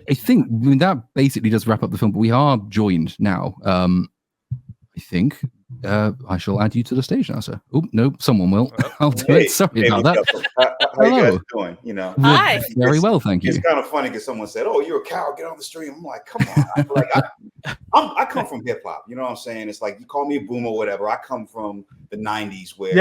I think that basically does wrap up the film, but we are joined now. I think I shall add you to the stage now, sir. Oh, no, someone will. I'll do it. Sorry about that. How you guys doing? You know, Hi. Very well, thank you. It's kind of funny because someone said, "Oh, you're a coward. Get on the stream." I'm like, "Come on!" I come from hip hop. You know what I'm saying? It's like you call me a boomer, or whatever. I come from the '90s, where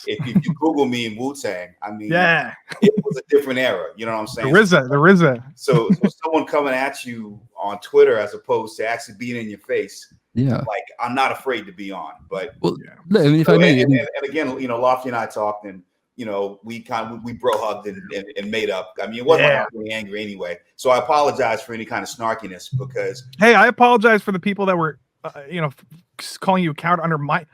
if you Google me in Wu-Tang, I mean, it was a different era. You know what I'm saying? The RZA. So someone coming at you on Twitter as opposed to actually being in your face. Yeah, like I'm not afraid to be on, but I mean, if I may, and again, you know, Lofti and I talked, and you know, we bro hugged and made up. I mean, it wasn't like I was really angry anyway, so I apologize for any kind of snarkiness because. Hey, I apologize for the people that were, you know, calling you a coward under my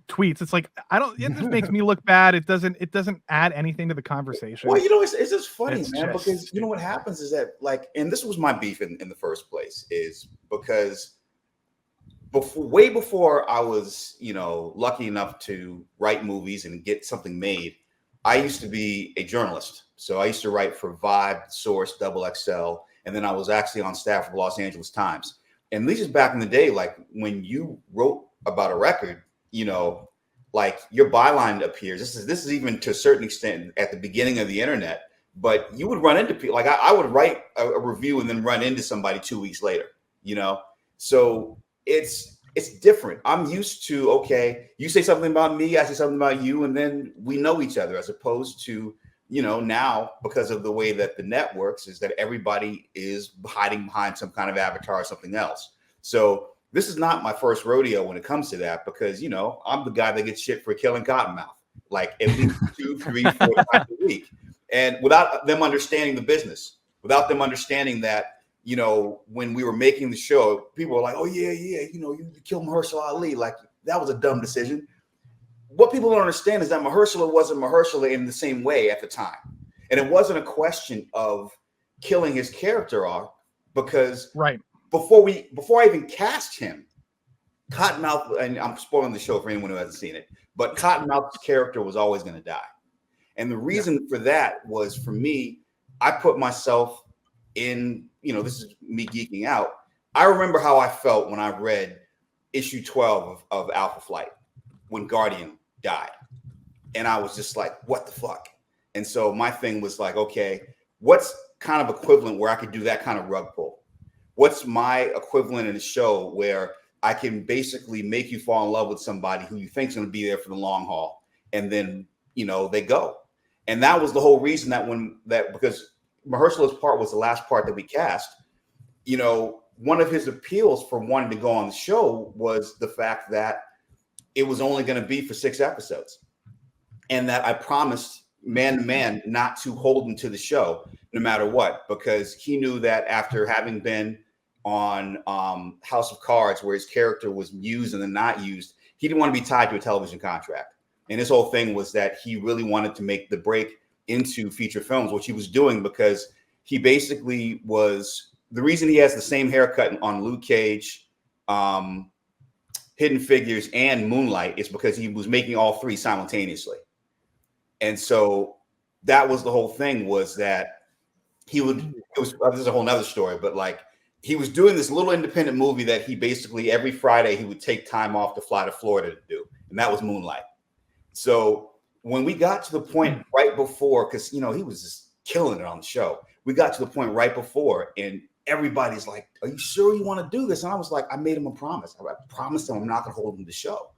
tweets. It's like it just makes me look bad. It doesn't add anything to the conversation. Well, you know, it's just funny, man, because you know what happens is that, like, and this was my beef in the first place, is because. Way before I was, you know, lucky enough to write movies and get something made, I used to be a journalist. So I used to write for Vibe, Source, XXL, and then I was actually on staff of the Los Angeles Times. And this is back in the day, like when you wrote about a record, you know, like your byline appears. This is even to a certain extent at the beginning of the internet, but you would run into people. Like I would write a review and then run into somebody 2 weeks later, you know, so. It's different. I'm used to, okay, you say something about me, I say something about you, and then we know each other, as opposed to, you know, now because of the way that the net works is that everybody is hiding behind some kind of avatar or something else. So this is not my first rodeo when it comes to that, because, you know, I'm the guy that gets shit for killing Cottonmouth, like at least 2, 3, 4 times a week. And without them understanding the business, without them understanding that, you know, when we were making the show, people were like, "Oh yeah, you know, you killed Mahershala Ali. Like that was a dumb decision." What people don't understand is that Mahershala wasn't Mahershala in the same way at the time, and it wasn't a question of killing his character off, because before I even cast him, Cottonmouth, and I'm spoiling the show for anyone who hasn't seen it, but Cottonmouth's character was always going to die, and the reason for that was, for me, I put myself in, you know, this is me geeking out. I remember how I felt when I read issue 12 of Alpha Flight when Guardian died. And I was just like, what the fuck? And so my thing was like, okay, what's kind of equivalent where I could do that kind of rug pull? What's my equivalent in a show where I can basically make you fall in love with somebody who you think is going to be there for the long haul, and then, you know, they go. And that was the whole reason because Mahershala's part was the last part that we cast. You know, one of his appeals for wanting to go on the show was the fact that it was only going to be for 6 episodes, and that I promised man to man not to hold him to the show no matter what, because he knew that after having been on House of Cards, where his character was used and then not used, he didn't want to be tied to a television contract. And his whole thing was that he really wanted to make the break into feature films, which he was doing, because he basically was the reason he has the same haircut on Luke Cage, Hidden Figures, and Moonlight is because he was making all 3 simultaneously. And so that was the whole thing, was that this is a whole nother story, but like he was doing this little independent movie that he basically every Friday he would take time off to fly to Florida to do, and that was Moonlight. So when we got to the point right before, because, you know, he was just killing it on the show, we got to the point right before, and everybody's like, "Are you sure you want to do this?" And I was like, I made him a promise. I promised him I'm not going to hold him to the show,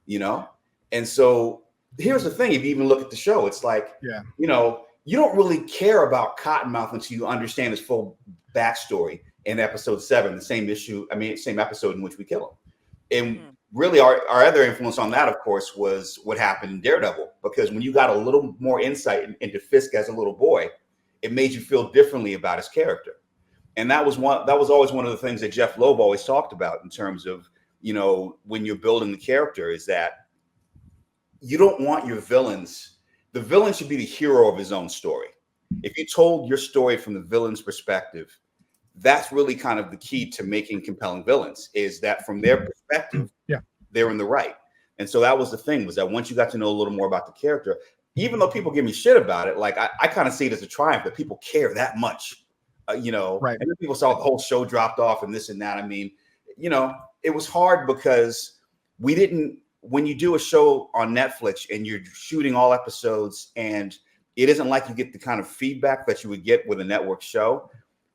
you know? And so here's the thing. If you even look at the show, it's like, you know, you don't really care about Cottonmouth until you understand his full backstory in episode 7, the same episode in which we kill him. And really our other influence on that, of course, was what happened in Daredevil, because when you got a little more insight into Fisk as a little boy, it made you feel differently about his character. And that was always one of the things that Jeff Loeb always talked about in terms of, you know, when you're building the character, is that you don't want your villains. The villain should be the hero of his own story. If you told your story from the villain's perspective, that's really kind of the key to making compelling villains, is that from their perspective, they're in the right. And so that was the thing, was that once you got to know a little more about the character, even though people give me shit about it, like I kind of see it as a triumph that people care that much you know, right. and then people saw the whole show dropped off and this and that. I mean, you know, it was hard because we didn't, when you do a show on Netflix and you're shooting all episodes and it isn't like you get the kind of feedback that you would get with a network show.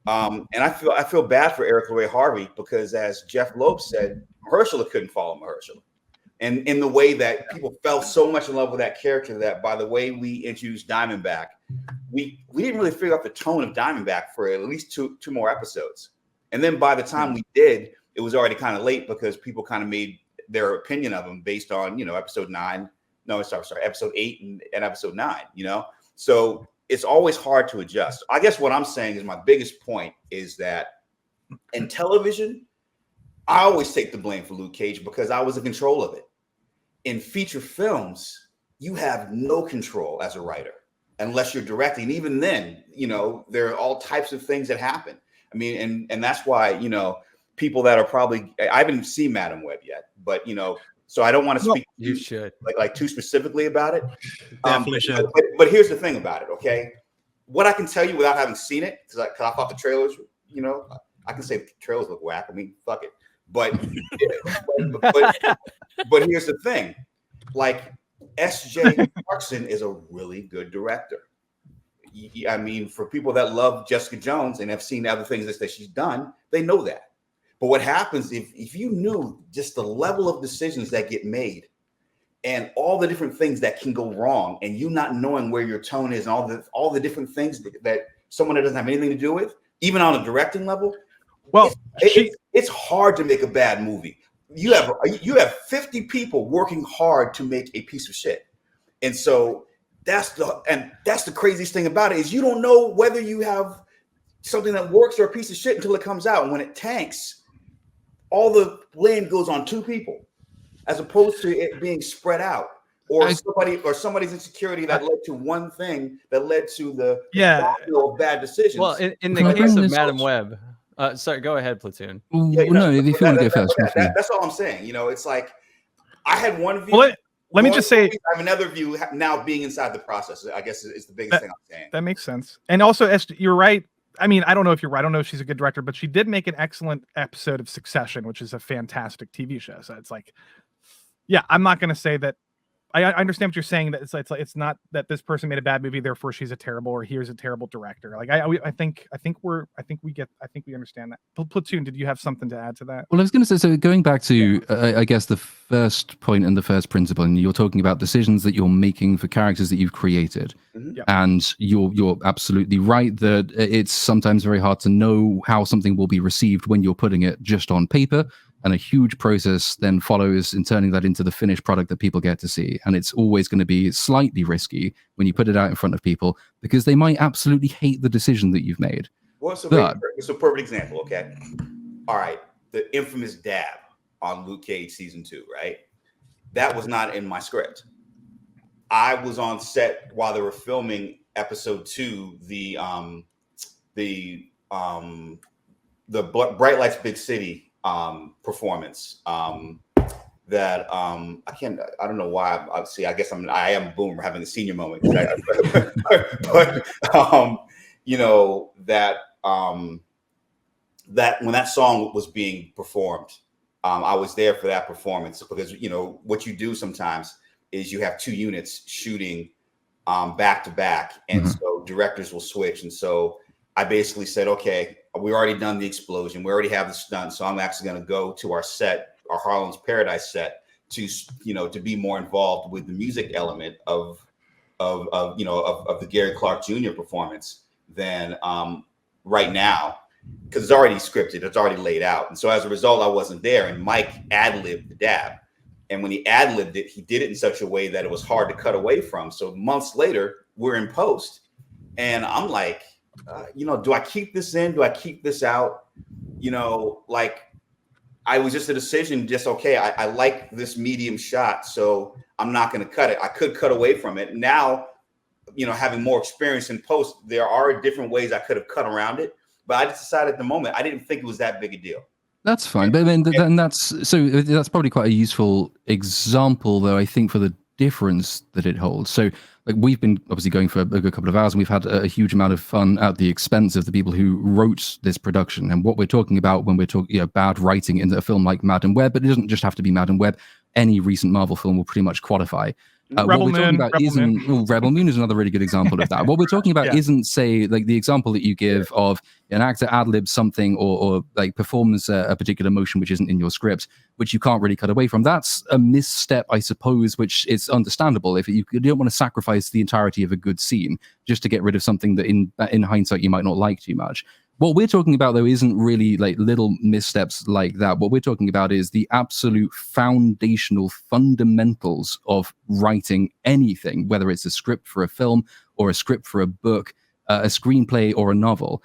And I feel bad for Eric LaRae Harvey because, as Jeff Loeb said, Mahershala couldn't follow Mahershala. And in the way that people fell so much in love with that character that by the way we introduced Diamondback, we didn't really figure out the tone of Diamondback for at least two more episodes. And then by the time we did, it was already kind of late because people kind of made their opinion of him based on, you know, episode 8 and episode 9, you know? So it's always hard to adjust. I guess what I'm saying is my biggest point is that in television, I always take the blame for Luke Cage because I was in control of it. In feature films, you have no control as a writer unless you're directing. Even then, you know, there are all types of things that happen. I mean, and that's why, you know, people that are probably, I haven't seen Madame Web yet, but, you know, so I don't want to speak you should like too specifically about it. Definitely should. But here's the thing about it, okay? What I can tell you without having seen it, because I thought the trailers, you know, I can say the trailers look whack. I mean, fuck it. But here's the thing, like S.J. Clarkson is a really good director. I mean, for people that love Jessica Jones and have seen other things that she's done, they know that. But what happens if you knew just the level of decisions that get made and all the different things that can go wrong and you not knowing where your tone is and all the different things that someone that doesn't have anything to do with, even on a directing level, well, it's hard to make a bad movie. You have 50 people working hard to make a piece of shit. And so that's the craziest thing about it is you don't know whether you have something that works or a piece of shit until it comes out. And when it tanks, all the blame goes on 2 people as opposed to it being spread out or somebody's insecurity that led to one thing that led to the bad decisions. Well, in the case of Madame Web, sorry, go ahead, Platoon. No, if you want to go first. That's all I'm saying. You know, it's like I had one view. Well, let me just say, I have another view now being inside the process. I guess is the biggest thing I'm saying. That makes sense. And also, you're right. I mean, I don't know if you're right. I don't know if she's a good director, but she did make an excellent episode of Succession, which is a fantastic TV show. So it's like, yeah, I'm not going to say that. I understand what you're saying. That it's not that this person made a bad movie, therefore she's a terrible or here's a terrible director. Like I think we understand that. Platoon, did you have something to add to that? Well, I was going to say, so going back to I guess the first point and the first principle, and you're talking about decisions that you're making for characters that you've created, and you're absolutely right that it's sometimes very hard to know how something will be received when you're putting it just on paper. And a huge process then follows in turning that into the finished product that people get to see. And it's always going to be slightly risky when you put it out in front of people because they might absolutely hate the decision that you've made. Well, it's a perfect example, okay? All right, the infamous dab on Luke Cage season 2, right? That was not in my script. I was on set while they were filming episode 2, the Bright Lights Big City performance that I don't know why I guess I am a boomer having a senior moment but you know that when that song was being performed I was there for that performance because you know what you do sometimes is you have 2 units shooting back to back and so directors will switch and so I basically said, okay, we already done the explosion. We already have the stunt. So I'm actually going to go to our set, our Harlem's Paradise set to be more involved with the music element of the Gary Clark Jr. performance than right now, because it's already scripted. It's already laid out. And so as a result, I wasn't there. And Mike ad-libbed the dab. And when he ad-libbed it, he did it in such a way that it was hard to cut away from. So months later, we're in post. And I'm like, do I keep this in? Do I keep this out? Like I was just a decision, okay, I like this medium shot, so I'm not going to cut it. I could cut away from it. Now, having more experience in post, there are different ways I could have cut around it, but I just decided at the moment, I didn't think it was that big a deal. That's fine. But then that's probably quite a useful example, though, I think, for the difference that it holds. So like we've been obviously going for a good couple of hours, and we've had a huge amount of fun at the expense of the people who wrote this production. And what we're talking about when we're talking bad writing in a film like Madame Web, but it doesn't just have to be Madame Web. Any recent Marvel film will pretty much qualify. Rebel Moon is another really good example of that. What we're talking about isn't, say, like the example that you give of an actor ad-libs something or like performs a particular motion which isn't in your script, which you can't really cut away from. That's a misstep, I suppose, which is understandable. If you don't want to sacrifice the entirety of a good scene just to get rid of something that in hindsight you might not like too much. What we're talking about, though, isn't really like little missteps like that. What we're talking about is the absolute foundational fundamentals of writing anything, whether it's a script for a film or a script for a book, a screenplay or a novel.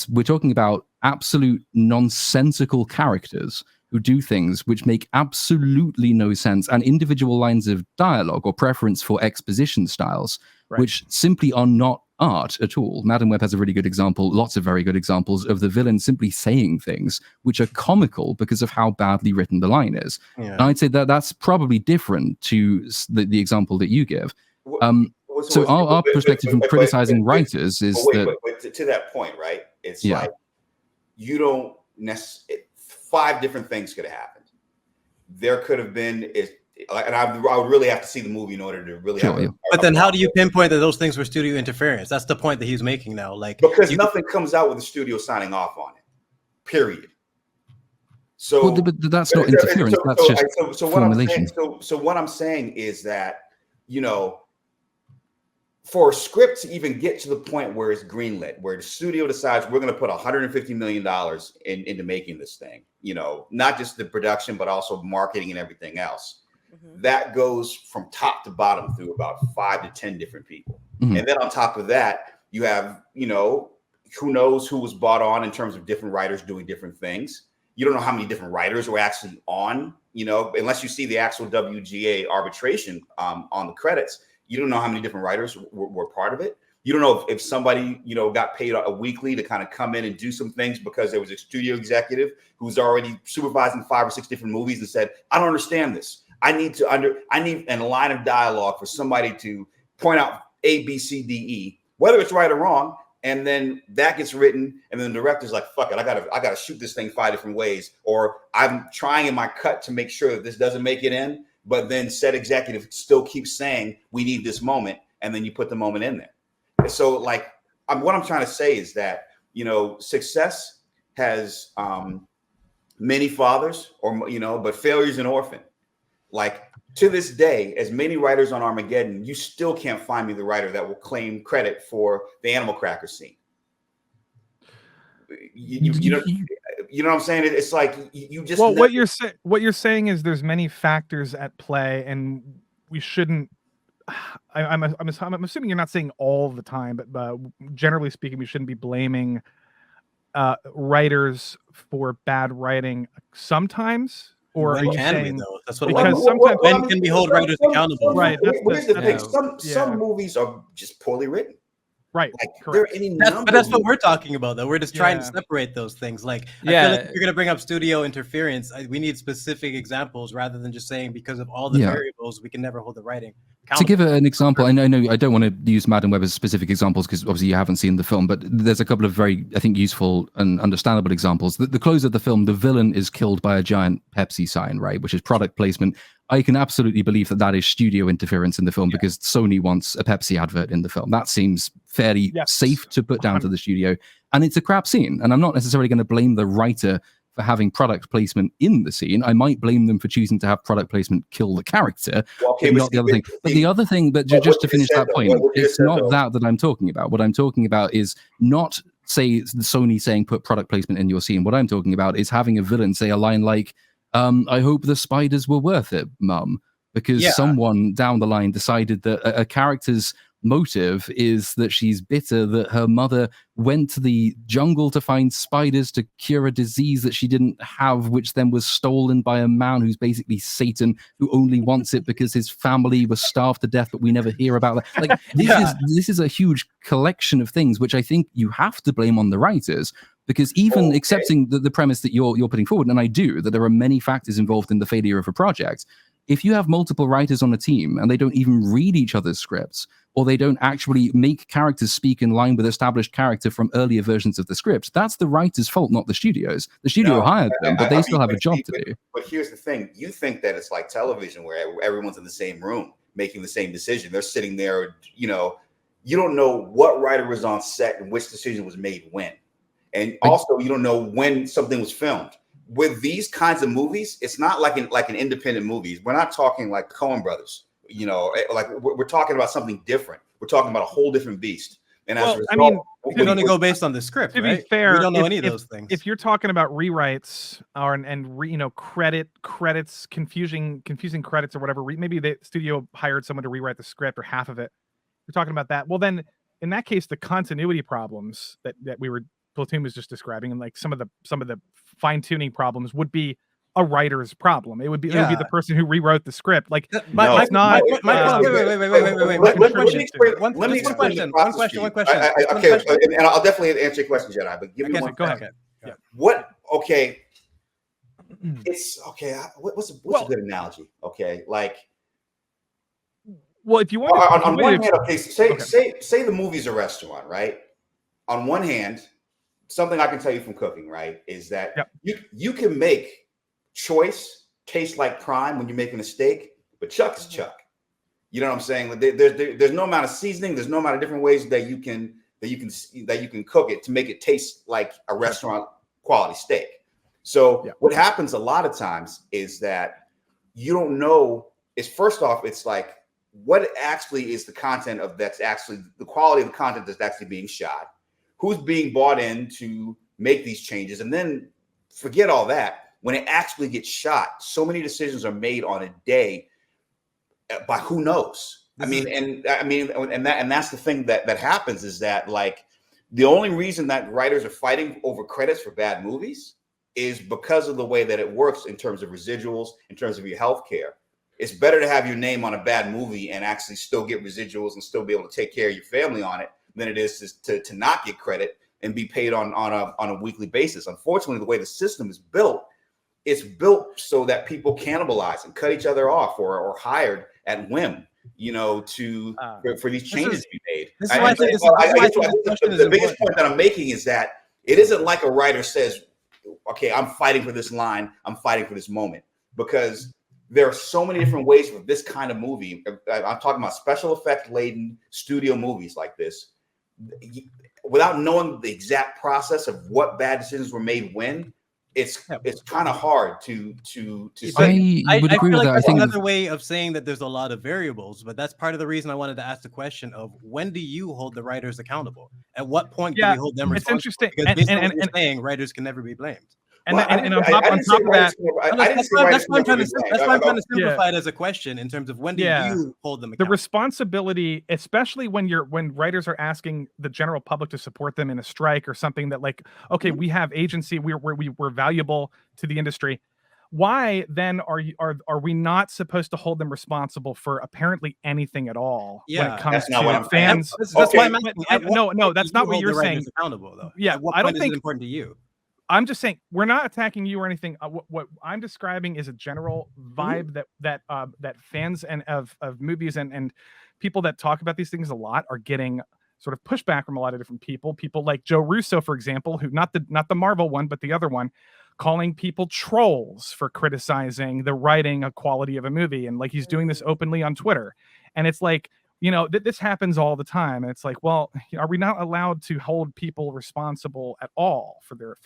We're talking about absolute nonsensical characters who do things which make absolutely no sense, and individual lines of dialogue or preference for exposition styles, which simply are not art at all. Madame Web has a really good example, lots of very good examples of the villain simply saying things which are comical because of how badly written the line is. And I'd say that that's probably different to the example that you give. So our perspective from criticizing writers is that... To that point, right? It's like you don't necessarily... 5 different things could have happened. There could have been... And I would really have to see the movie in order to really have But then how do you pinpoint that those things were studio interference? That's the point that he's making now. Like, because nothing comes out with the studio signing off on it. Period. So but that's not interference. That's just formulation. So what I'm saying is that, for a script to even get to the point where it's greenlit, where the studio decides we're going to put $150 million into making this thing, not just the production, but also marketing and everything else. That goes from top to bottom through about 5 to 10 different people. And then on top of that, you have, who knows who was bought on in terms of different writers doing different things. You don't know how many different writers were actually on, unless you see the actual WGA arbitration on the credits. You don't know how many different writers were part of it. You don't know if somebody, got paid a weekly to kind of come in and do some things because there was a studio executive who's already supervising 5 or 6 different movies and said, I don't understand this. I need a line of dialogue for somebody to point out A, B, C, D, E, whether it's right or wrong. And then that gets written, and then the director's like, fuck it, I gotta shoot this thing 5 different ways. Or I'm trying in my cut to make sure that this doesn't make it in, but then said executive still keeps saying we need this moment, and then you put the moment in there. So like what I'm trying to say is that, success has many fathers, but failure's an orphan. Like, to this day, as many writers on Armageddon, you still can't find me the writer that will claim credit for the animal cracker scene. You know what I'm saying? It's like you just... Well, what you're saying is there's many factors at play, and we shouldn't... I'm assuming you're not saying all the time, but generally speaking, we shouldn't be blaming writers for bad writing sometimes. Or are you saying though? That's what because sometimes when can we hold writers accountable? Right. Here's the thing. Some movies are just poorly written. Right. Like, but that's what we're talking about, though. We're just trying to separate those things. Like, I feel like if you're going to bring up studio interference, we need specific examples rather than just saying because of all the variables, we can never hold the writing accountable. To give an example, I know I don't want to use Madame Web as specific examples because obviously you haven't seen the film, but there's a couple of very, I think, useful and understandable examples. The close of the film, the villain is killed by a giant Pepsi sign, right, which is product placement. I can absolutely believe that is studio interference in the film because Sony wants a Pepsi advert in the film. That seems fairly safe to put down to the studio. And it's a crap scene. And I'm not necessarily going to blame the writer for having product placement in the scene. I might blame them for choosing to have product placement kill the character, not the other thing. But the other thing, but just to finish that point, it's not that I'm talking about. What I'm talking about is not, say, Sony saying put product placement in your scene. What I'm talking about is having a villain say a line like, I hope the spiders were worth it, Mum, because someone down the line decided that a character's motive is that she's bitter that her mother went to the jungle to find spiders to cure a disease that she didn't have, which then was stolen by a man who's basically Satan, who only wants it because his family was starved to death, but we never hear about that. Like, this is a huge collection of things which I think you have to blame on the writers. Because even accepting the premise that you're putting forward, and I do, that there are many factors involved in the failure of a project, if you have multiple writers on a team and they don't even read each other's scripts, or they don't actually make characters speak in line with established character from earlier versions of the script, that's the writer's fault, not the studio's. The studio hired them, but they still have a job to do. But here's the thing. You think that it's like television where everyone's in the same room making the same decision. They're sitting there, you know, you don't know what writer was on set and which decision was made when. And also, you don't know when something was filmed. With these kinds of movies, it's not like an independent movies. We're not talking like Coen Brothers, you know, like we're talking about something different. We're talking about a whole different beast. And as a result, I mean, we can only go based on the script. To right? be fair, we don't know any of those things. If you're talking about rewrites you know, credits, confusing credits or whatever, maybe the studio hired someone to rewrite the script or half of it. You're talking about that. Well, then in that case, the continuity problems that Platoon was just describing, and like some of the fine tuning problems would be a writer's problem. It would be the person who rewrote the script. Like wait. One question. Okay, and I'll definitely answer your question, Jedi. But give me one. Go ahead. Yeah. What? Okay. It's okay. What's a good analogy? Okay, like. Well, if you want on one hand, okay, say the movie's a restaurant, right? On one hand, something I can tell you from cooking, right, is that you can make choice taste like crime when you're making a steak, but Chuck is Chuck. You know what I'm saying? There's no amount of seasoning, there's no amount of different ways that you can cook it to make it taste like a restaurant quality steak. So what happens a lot of times is that you don't know. Is first off, it's like what actually is the content of that's actually the quality of the content that's actually being shot. Who's being bought in to make these changes? And then forget all that. When it actually gets shot, so many decisions are made on a day by who knows. And that's the thing that happens is that like the only reason that writers are fighting over credits for bad movies is because of the way that it works in terms of residuals, in terms of your health care. It's better to have your name on a bad movie and actually still get residuals and still be able to take care of your family on it than it is to not get credit and be paid on a weekly basis. Unfortunately, the way the system is built, it's built so that people cannibalize and cut each other off or hired at whim, you know, for these changes to be made. The biggest point that I'm making is that it isn't like a writer says, okay, I'm fighting for this line, I'm fighting for this moment, because there are so many different ways for this kind of movie. I'm talking about special effect laden studio movies like this. Without knowing the exact process of what bad decisions were made when, it's kind of hard to say. I feel like that's another way of saying that there's a lot of variables, but that's part of the reason I wanted to ask the question of when do you hold the writers accountable? At what point do we hold them responsible? It's interesting. Because based on what you're saying, writers can never be blamed. And on top of that, that's why I'm trying to simplify it as a question in terms of when do you hold them accountable? The responsibility, especially when writers are asking the general public to support them in a strike or something that like, okay, we have agency, we're valuable to the industry. Why then are we not supposed to hold them responsible for apparently anything at all when it comes to fans? That's why no, that's not what you're saying. Accountable though. Yeah, I don't think it's important to you. I'm just saying we're not attacking you or anything. What I'm describing is a general vibe that fans and of movies and people that talk about these things a lot are getting sort of pushback from a lot of different people. People like Joe Russo, for example, who not the Marvel one, but the other one, calling people trolls for criticizing the writing quality of a movie, and like he's doing this openly on Twitter. And it's like, you know, this happens all the time. And it's like, well, are we not allowed to hold people responsible at all for their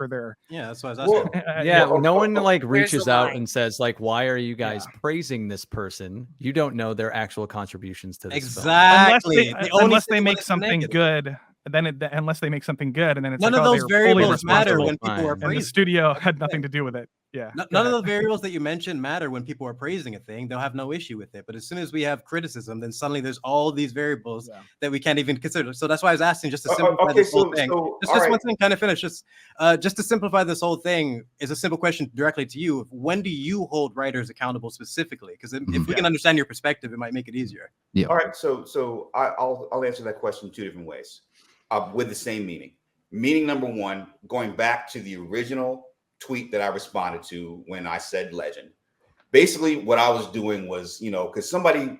yeah, that's what I was asking. No one like reaches out and says like, why are you guys praising this person? You don't know their actual contributions to this exactly film. Unless they make something good. Unless they make something good, and then it's none like, of those variables matter when people are praising. And the studio had nothing to do with it. Yeah. None of the variables that you mentioned matter when people are praising a thing. They'll have no issue with it. But as soon as we have criticism, then suddenly there's all these variables that we can't even consider. So that's why I was asking just to simplify this whole thing. Just one thing, kind of finish. Just to simplify this whole thing is a simple question directly to you. When do you hold writers accountable specifically? Because if we can understand your perspective, it might make it easier. Yeah. All right. So I'll answer that question two different ways. With the same meaning. Meaning number one, going back to the original tweet that I responded to when I said legend. basically what I was doing was, because somebody,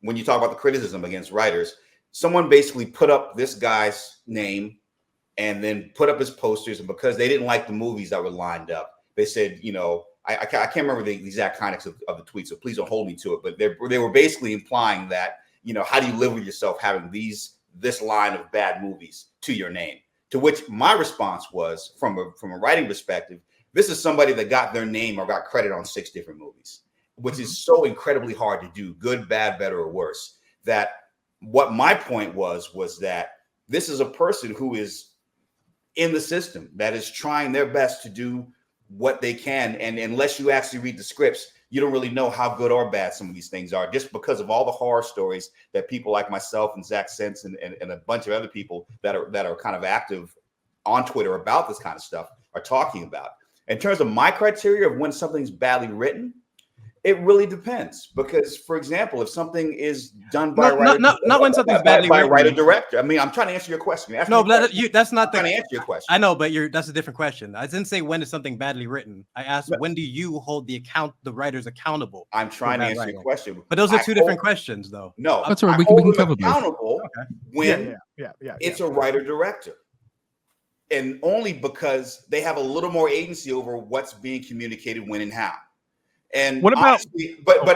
when you talk about the criticism against writers, someone basically put up this guy's name and then put up his posters. And because they didn't like the movies that were lined up, they said, I can't remember the exact context of the tweet, so please don't hold me to it. But they were basically implying that, how do you live with yourself having this line of bad movies to your name? To which my response was, from a writing perspective, this is somebody that got their name or got credit on 6 different movies, which is so incredibly hard to do, good, bad, better, or worse. That what my point was that this is a person who is in the system that is trying their best to do what they can. And unless you actually read the scripts, you don't really know how good or bad some of these things are, just because of all the horror stories that people like myself and Zach Sense and a bunch of other people that are kind of active on Twitter about this kind of stuff are talking about. In terms of my criteria of when something's badly written, it really depends. Because, for example, if something is done by not when something's badly written, writer director. I mean, I'm trying to answer your question. That's not trying to answer your question. I know, but that's a different question. I didn't say when is something badly written. I asked when do you hold the writers accountable? I'm trying to answer your question. But those are two different questions, though. No, that's all right. We can cover accountable when it's a writer director. And only because they have a little more agency over what's being communicated when and how. And what about?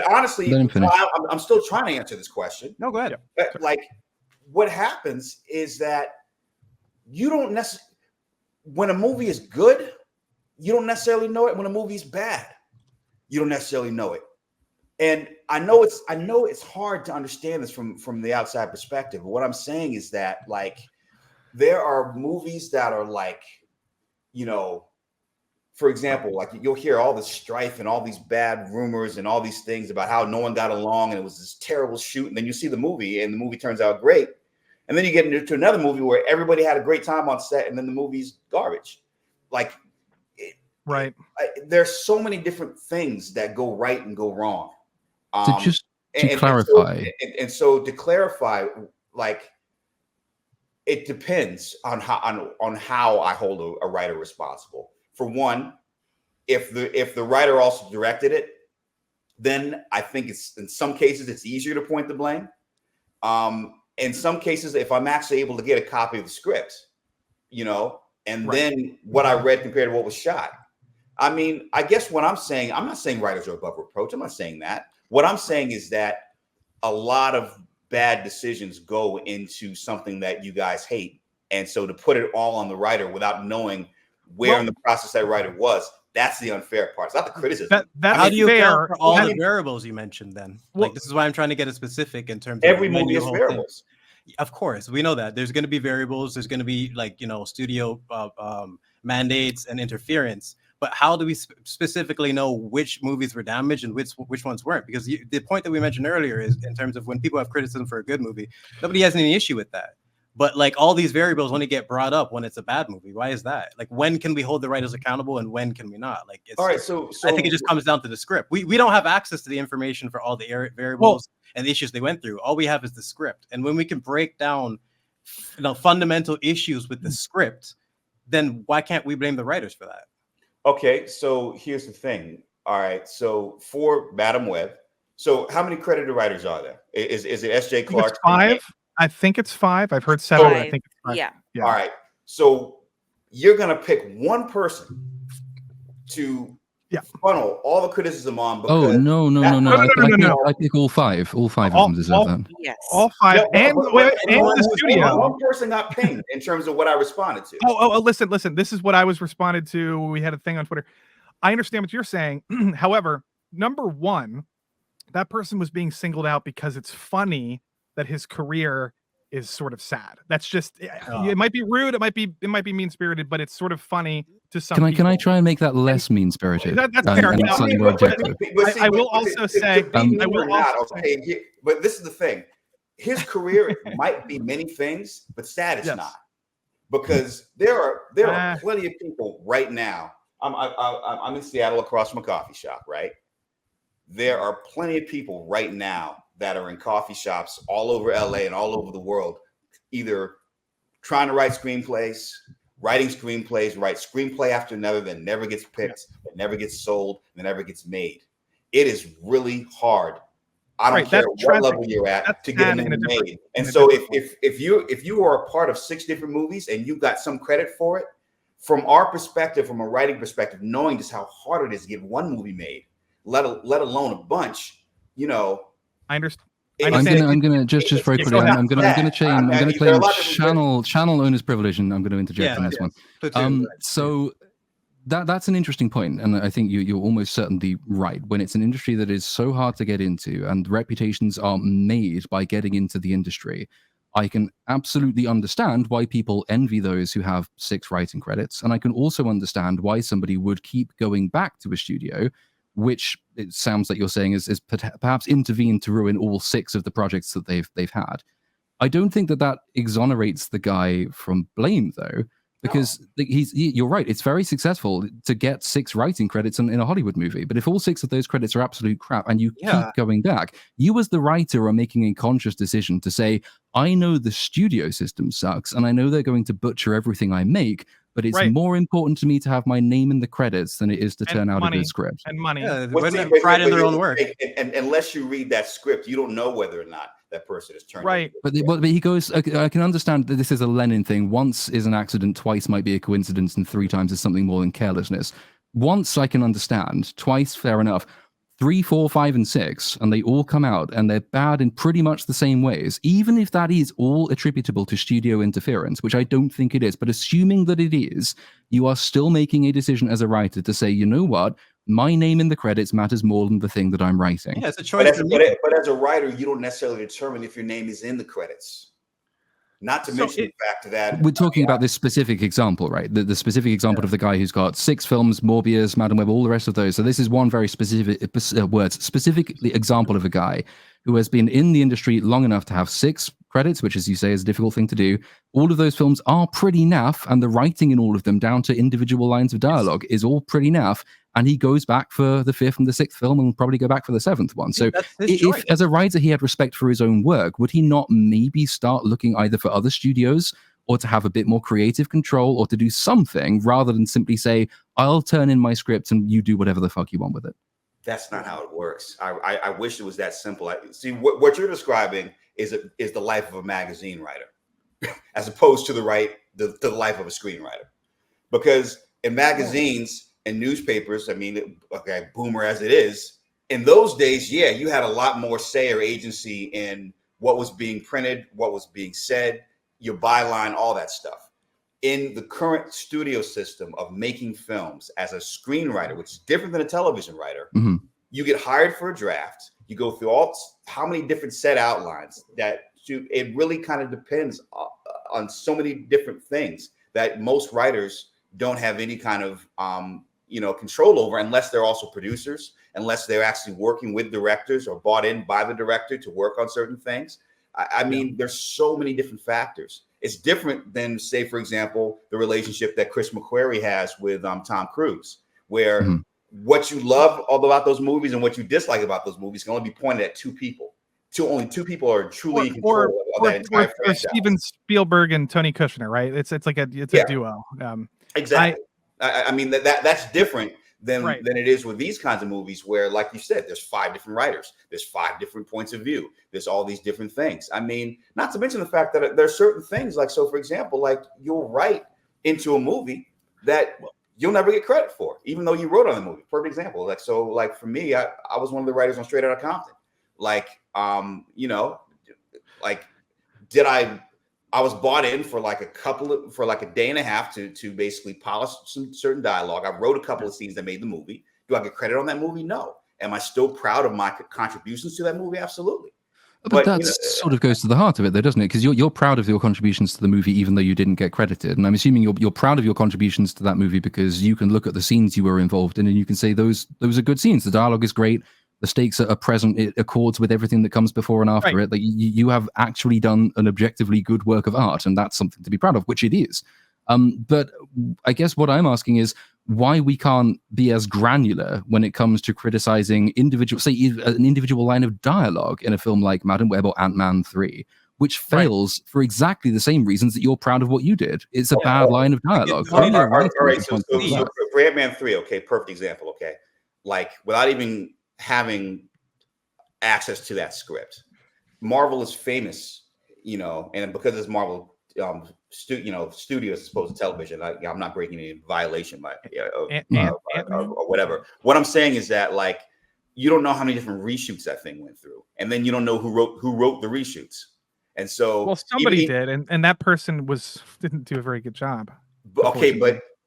Honestly, I'm still trying to answer this question. No, go ahead. Like, what happens is that you don't necessarily, when a movie is good, you don't necessarily know it. When a movie is bad, you don't necessarily know it. And I know it's hard to understand this from the outside perspective. But what I'm saying is that, like, there are movies that are like, for example, like you'll hear all this strife and all these bad rumors and all these things about how no one got along and it was this terrible shoot. And then you see the movie and the movie turns out great. And then you get into another movie where everybody had a great time on set and then the movie's garbage. Like, there's so many different things that go right and go wrong. To clarify. So to clarify, like, it depends on how I hold a writer responsible. For one, if the writer also directed it, then I think it's, in some cases, it's easier to point the blame. In some cases, if I'm actually able to get a copy of the script, and then what I read compared to what was shot. I mean, I guess what I'm saying, I'm not saying writers are above reproach. I'm not saying that. What I'm saying is that a lot of bad decisions go into something that you guys hate. And so to put it all on the writer without knowing where in the process that writer was, that's the unfair part. It's not the criticism. How do you account for all the variables you mentioned then? Like, this is why I'm trying to get a specific in terms of every movie has variables. Of course, we know that there's going to be variables. There's going to be, like, studio mandates and interference. But how do we specifically know which movies were damaged and which ones weren't? Because the point that we mentioned earlier is, in terms of when people have criticism for a good movie, nobody has any issue with that. But, like, all these variables only get brought up when it's a bad movie. Why is that? Like, when can we hold the writers accountable and when can we not? Like, all right. So I think it just comes down to the script. We don't have access to the information for all the variables and the issues they went through. All we have is the script. And when we can break down, fundamental issues with the script, then why can't we blame the writers for that? Okay, so here's the thing. All right, so for Madame Web, so how many credited writers are there? Is it S.J. Clark? I think it's 5. I've heard 7. I think it's 5. Yeah. All right, so you're gonna pick one person to funnel all the criticism on. No. I think all 5. All 5 of them deserve that. Yes. All 5. And the studio. One person got pinged in terms of what I responded to. Listen. This is what I was responded to. We had a thing on Twitter. I understand what you're saying. However, number one, that person was being singled out because it's funny that his career is sort of sad. That's just, it might be rude. It might be mean-spirited, but it's sort of funny to some people. Can I try and make that less mean-spirited? That's fair. I will also say, but this is the thing. His career might be many things, but sad is not. Because there are plenty of people right now. I'm in Seattle across from a coffee shop, right? There are plenty of people right now that are in coffee shops all over LA and all over the world, either trying to write screenplays, writing screenplays, write screenplay after another that never gets picked, that never gets sold, that never gets made. it is really hard. I don't care what level you're at to get a movie made. And so if you are a part of 6 different movies and you got some credit for it, from our perspective, from a writing perspective, knowing just how hard it is to get one movie made, let alone a bunch, you know. I understand. I'm gonna just very quickly. I'm gonna claim channel owner's privilege, and I'm gonna interject on this one. So that's an interesting point, and I think you're almost certainly right. When it's an industry that is so hard to get into, and reputations are made by getting into the industry, I can absolutely understand why people envy those who have 6 writing credits, and I can also understand why somebody would keep going back to a studio, which it sounds like you're saying is perhaps intervened to ruin all 6 of the projects that they've had. I don't think that exonerates the guy from blame, though, because you're right. It's very successful to get 6 writing credits in a Hollywood movie. But if all 6 of those credits are absolute crap and you keep going back, you as the writer are making a conscious decision to say, I know the studio system sucks and I know they're going to butcher everything I make, but it's more important to me to have my name in the credits than it is to turn out a good script. And money. Yeah, pride in their own work. And unless you read that script, you don't know whether or not that person is turned right. But he goes, I can understand that this is a Lenin thing. Once is an accident, twice might be a coincidence, and 3 times is something more than carelessness. Once I can understand, twice fair enough. 3, 4, 5, and 6, and they all come out and they're bad in pretty much the same ways, even if that is all attributable to studio interference, which I don't think it is. But assuming that it is, you are still making a decision as a writer to say, you know what, my name in the credits matters more than the thing that I'm writing. Yeah, it's a choice. But as a writer, you don't necessarily determine if your name is in the credits. Not to mention the fact that we're talking about this specific example, right? The specific example of the guy who's got 6 films, Morbius, Madame Web, all the rest of those. So this is one very specific example of a guy who has been in the industry long enough to have 6 credits, which, as you say, is a difficult thing to do. All of those films are pretty naff, and the writing in all of them, down to individual lines of dialogue, is all pretty naff. And he goes back for the 5th and the 6th film, and will probably go back for the 7th one. So if, as a writer, he had respect for his own work, would he not maybe start looking either for other studios or to have a bit more creative control or to do something rather than simply say, I'll turn in my script and you do whatever the fuck you want with it? That's not how it works. I wish it was that simple. See, what you're describing is the life of a magazine writer as opposed to the life of a screenwriter. Because in magazines and newspapers, I mean, okay, boomer as it is, in those days, yeah, you had a lot more say or agency in what was being printed, what was being said, your byline, all that stuff. In the current studio system of making films as a screenwriter, which is different than a television writer, you get hired for a draft. You go through how many different set outlines that it really kind of depends on so many different things that most writers don't have any kind of control over, unless they're also producers, unless they're actually working with directors or bought in by the director to work on certain things. I mean, there's so many different factors. It's different than, say, for example, the relationship that Chris McQuarrie has with Tom Cruise, where what you love all about those movies and what you dislike about those movies can only be pointed at 2 people. Only 2 people are truly in control of that entire franchise. Steven Spielberg and Tony Kushner, right? It's like a duo. Exactly. I mean that's different than it is with these kinds of movies where, like you said, there's 5 different writers, there's 5 different points of view, there's all these different things. I mean, not to mention the fact that there's certain things, like, so for example, like, you'll write into a movie that you'll never get credit for, even though you wrote on the movie. Perfect example. Like, so, like, for me, I was one of the writers on Straight Outta Compton. Like, I was bought in for like a day and a half to basically polish some certain dialogue. I wrote a couple of scenes that made the movie. Do I get credit on that movie? No. Am I still proud of my contributions to that movie? Absolutely. But that sort of goes to the heart of it, though, doesn't it? Because you're proud of your contributions to the movie, even though you didn't get credited. And I'm assuming you're proud of your contributions to that movie because you can look at the scenes you were involved in and you can say those are good scenes. The dialogue is great. The stakes are present. It accords with everything that comes before and after it. Like, you have actually done an objectively good work of art, and that's something to be proud of, which it is. But I guess what I'm asking is why we can't be as granular when it comes to criticizing an individual line of dialogue in a film like Madame Web or Ant-Man 3, which fails for exactly the same reasons that you're proud of what you did. It's a bad line of dialogue. All right, so for Ant-Man 3, okay, perfect example, okay? Like, without even having access to that script. Marvel is famous, and because it's Marvel studios as opposed to television, I'm not breaking any violation or whatever. What I'm saying is that, like, you don't know how many different reshoots that thing went through, and then you don't know who wrote the reshoots. And so, well, somebody did, and that person didn't do a very good job. Okay,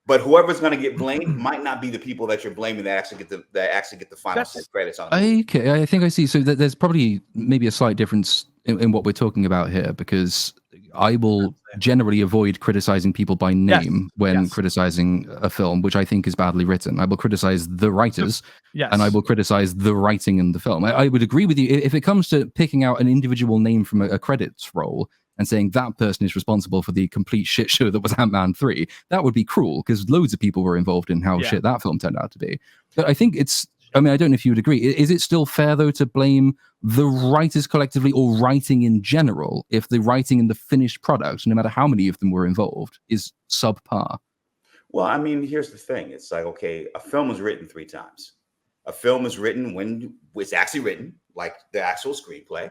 but whoever's going to get blamed might not be the people that you're blaming that actually get the final credits on. Okay, I think I see. So there's probably maybe a slight difference in what we're talking about here, because I will generally avoid criticizing people by name when criticizing a film, which I think is badly written. I will criticize the writers, and I will criticize the writing in the film. I would agree with you if it comes to picking out an individual name from a credits roll and saying that person is responsible for the complete shit show that was Ant-Man 3. That would be cruel, because loads of people were involved in how shit that film turned out to be. But I think I don't know if you would agree. Is it still fair, though, to blame the writers collectively or writing in general if the writing in the finished product, no matter how many of them were involved, is subpar? Well, here's the thing. It's like, okay, a film is written 3 times. A film is written when it's actually written, like the actual screenplay.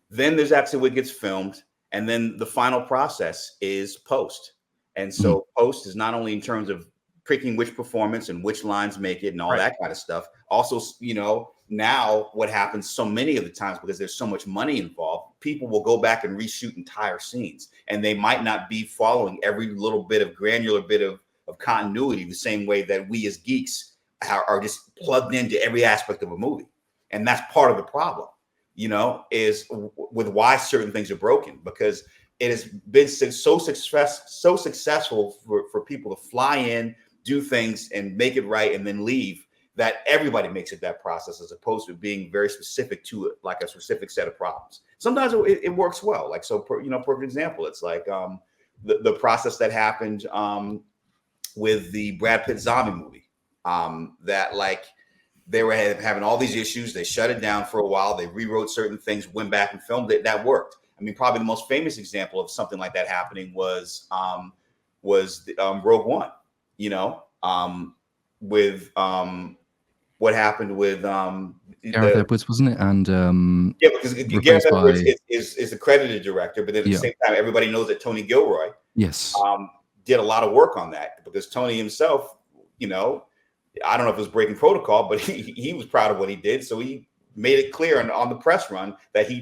Then there's actually what gets filmed. And then the final process is post. And so post is not only in terms of picking which performance and which lines make it and all that kind of stuff. Also, now what happens so many of the times, because there's so much money involved, people will go back and reshoot entire scenes. And they might not be following every little bit of granular bit of continuity the same way that we as geeks are just plugged into every aspect of a movie. And that's part of the problem. Is with why certain things are broken, because it has been so successful for people to fly in, do things and make it right and then leave, that everybody makes it that process, as opposed to being very specific to it, like a specific set of problems. Sometimes it works well. Like, so, perfect example, it's like the process that happened with the Brad Pitt zombie movie, that, like, they were having all these issues. They shut it down for a while. They rewrote certain things, went back and filmed it. That worked. Probably the most famous example of something like that happening was Rogue One. With what happened with Gareth Edwards, wasn't it? And because Gareth Edwards is the credited director, but then at the same time, everybody knows that Tony Gilroy did a lot of work on that, because Tony himself, I don't know if it was breaking protocol, but he was proud of what he did. So he made it clear on the press run that he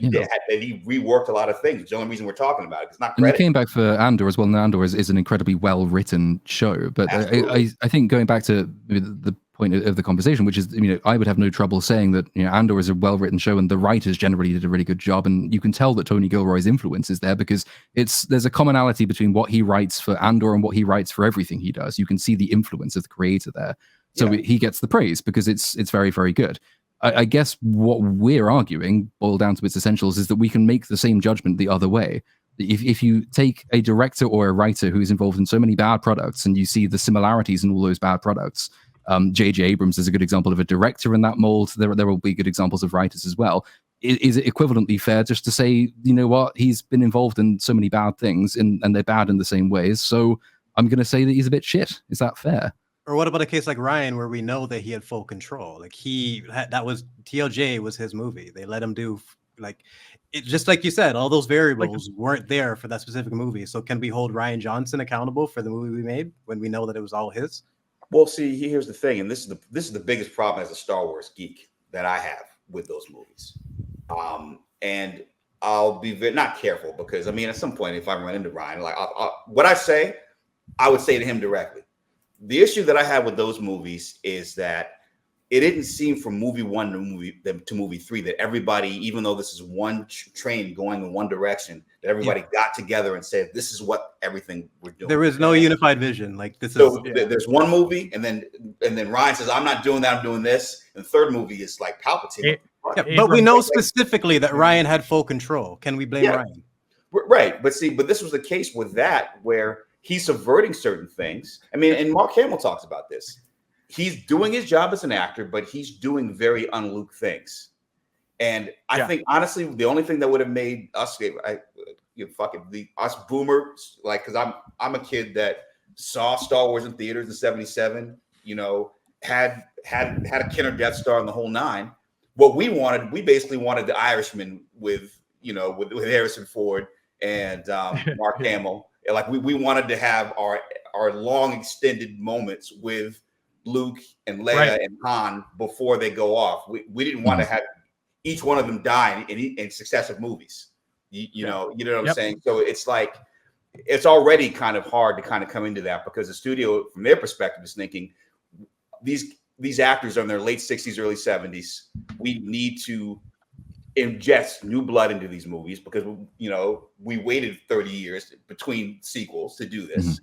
reworked a lot of things. It's the only reason we're talking about it. It's not credit. And he came back for Andor as well, and Andor is an incredibly well-written show. But I think going back to the point of the conversation, which is, I would have no trouble saying that, Andor is a well-written show and the writers generally did a really good job. And you can tell that Tony Gilroy's influence is there, because there's a commonality between what he writes for Andor and what he writes for everything he does. You can see the influence of the creator there. So he gets the praise because it's very, very good. I guess what we're arguing, boiled down to its essentials, is that we can make the same judgment the other way. If you take a director or a writer who's involved in so many bad products and you see the similarities in all those bad products, J.J. Abrams is a good example of a director in that mold. There will be good examples of writers as well. Is it equivalently fair just to say, you know what, he's been involved in so many bad things and they're bad in the same ways, so I'm going to say that he's a bit shit? Is that fair? Or what about a case like Ryan, where we know that he had full control? Like that was TLJ was his movie. They let him do, like, it, just like you said, all those variables weren't there for that specific movie. So can we hold Ryan Johnson accountable for the movie we made when we know that it was all his? Well, see, here's the thing, and this is the biggest problem as a Star Wars geek that I have with those movies. And I'll be not careful, because at some point, if I run into Ryan, like what I say, I would say to him directly. The issue that I have with those movies is that it didn't seem from movie 1 to movie 3 that everybody, even though this is one train going in one direction, that everybody got together and said, this is what everything we're doing. There is no unified vision. Like this there's one movie, and then Ryan says, I'm not doing that, I'm doing this. And the third movie is like Palpatine. But we know specifically that Ryan had full control. Can we blame Ryan? Right. But this was the case with that, where he's subverting certain things. And Mark Hamill talks about this. He's doing his job as an actor, but he's doing very un-Luke things. And I think, honestly, the only thing that would have made us, us boomers, like, because I'm a kid that saw Star Wars in theaters in '77, had a Kenner Death Star and the whole nine. what we basically wanted the Irishman with Harrison Ford and Mark Hamill. Like we wanted to have our long extended moments with Luke and Leia and Han before they go off. We didn't want to have each one of them die in successive movies. You know what I'm saying? So it's like, it's already kind of hard to kind of come into that, because the studio, from their perspective, is thinking these actors are in their late 60s, early 70s. We need to ingest new blood into these movies, because we waited 30 years between sequels to do this.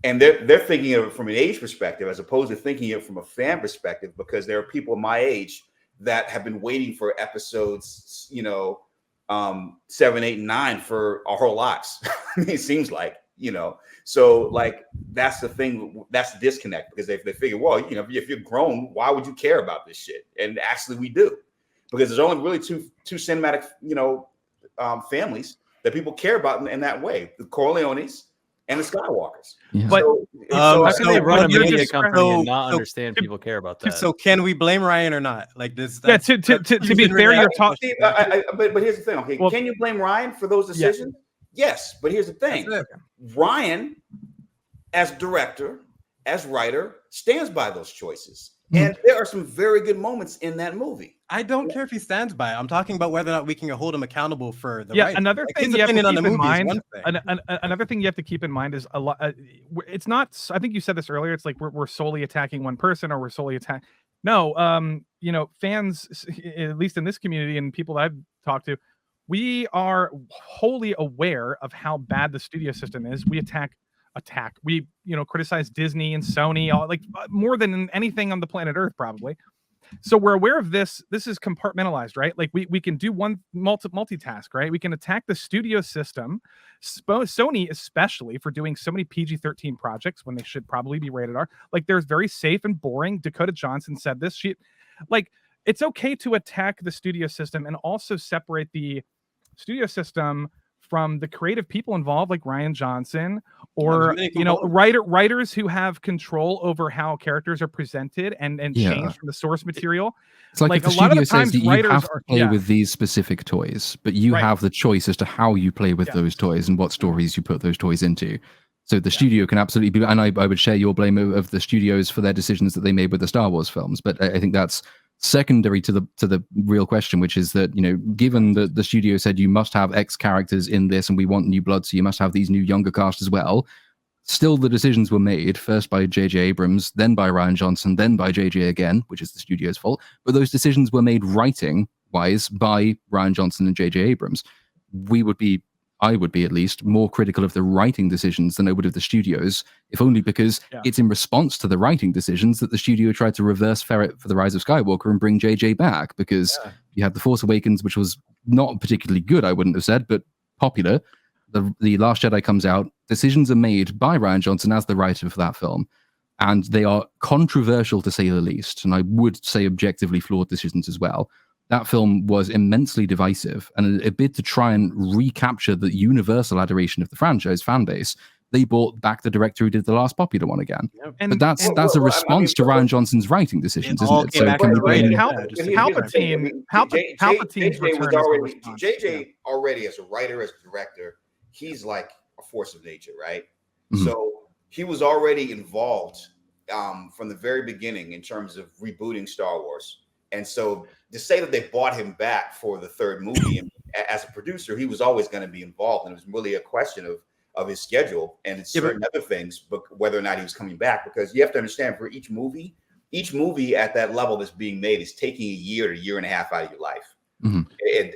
And they're thinking of it from an age perspective, as opposed to thinking of it from a fan perspective, because there are people my age that have been waiting for episodes 7, 8, and 9 for our whole lives. I mean, it seems like, so like, that's the thing, that's the disconnect, because they figure, well, if you're grown, why would you care about this shit? And actually we do, because there's only really two cinematic families that people care about in that way: the Corleones and the Skywalkers. Yeah. But how can they run a media company and not understand people care about that? So can we blame Ryan or not? Like this? Yeah. To be fair, you're talking. But here's the thing. Okay, can you blame Ryan for those decisions? Yes, but here's the thing. Ryan, as director, as writer, stands by those choices. And there are some very good moments in that movie. I don't care if he stands by it. I'm talking about whether or not we can hold him accountable for the writing. Another thing you have to keep in mind. Another thing you have to keep in mind is a lot. It's not. I think you said this earlier. It's like we're solely attacking one person, or we're solely attacking. No, fans, at least in this community and people that I've talked to, we are wholly aware of how bad the studio system is. We attack. We criticize Disney and Sony, more than anything on the planet Earth, probably. So we're aware of this. This is compartmentalized, right? Like we can do one multitask, right? We can attack the studio system, Sony especially, for doing so many PG-13 projects when they should probably be rated R. Like, there's very safe and boring. Dakota Johnson said this. It's okay to attack the studio system and also separate the studio system from the creative people involved, like Rian Johnson, or writers who have control over how characters are presented and changed from the source material. It's like if the studio says that you have to play with these specific toys, but you have the choice as to how you play with those toys and what stories you put those toys into. So the studio can absolutely be, and I would share your blame of the studios for their decisions that they made with the Star Wars films, but I think that's secondary to the real question, which is that, given that the studio said you must have X characters in this and we want new blood, so you must have these new younger cast as well, still the decisions were made first by J.J. Abrams, then by Rian Johnson, then by J.J. again, which is the studio's fault, but those decisions were made writing wise by Rian Johnson and J.J. Abrams. I would be at least more critical of the writing decisions than I would of the studios, if only because it's in response to the writing decisions that the studio tried to reverse ferret for The Rise of Skywalker and bring JJ back, because you had The Force Awakens, which was not particularly good, I wouldn't have said, but popular. The Last Jedi comes out, decisions are made by Rian Johnson as the writer for that film, and they are controversial to say the least, and I would say objectively flawed decisions as well. That film was immensely divisive, and a bid to try and recapture the universal adoration of the franchise fan base, they brought back the director who did the last popular one again. But that's a response to Rian Johnson's writing decisions, isn't it? So can we blame Palpatine's return JJ already, as a writer, as a director, he's like a force of nature, right? So he was already involved from the very beginning in terms of rebooting Star Wars. And so to say that they bought him back for the third movie, and as a producer, he was always going to be involved. And it was really a question of his schedule and certain other things, but whether or not he was coming back, because you have to understand, for each movie at that level that's being made is taking a year to year and a half out of your life.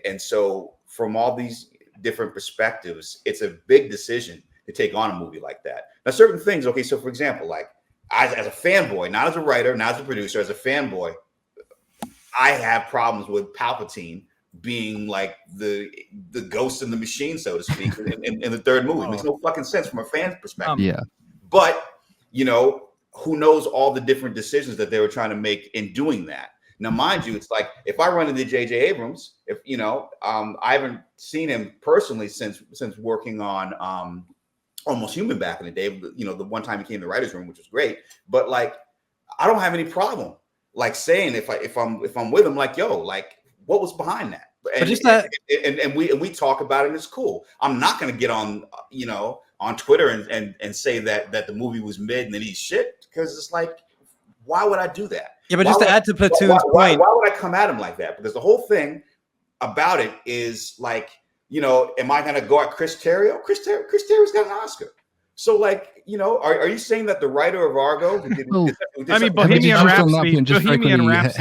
And so from all these different perspectives, it's a big decision to take on a movie like that. Now, certain things, okay, so for example, like as a fanboy, not as a writer, not as a producer, as a fanboy, I have problems with Palpatine being like the ghost in the machine, so to speak, in the third movie. It makes no fucking sense from a fan's perspective. But, who knows all the different decisions that they were trying to make in doing that. Now, mind you, it's like, if I run into J.J. Abrams, I haven't seen him personally since working on Almost Human back in the day, the one time he came to the writer's room, which was great. But like, I don't have any problem like saying if I'm with him, like, yo, like, what was behind that? And, just that, and we talk about it, and it's cool. I'm not gonna get on, on Twitter and say that the movie was mid and then he's shit, because it's like, why would I do that? Yeah, but just to add to Platoon's point, why would I come at him like that? Because the whole thing about it is like, am I gonna go at Chris Terrio? Chris Terrio's got an Oscar. So, like, are you saying that the writer of Argo? Bohemian Rhapsody.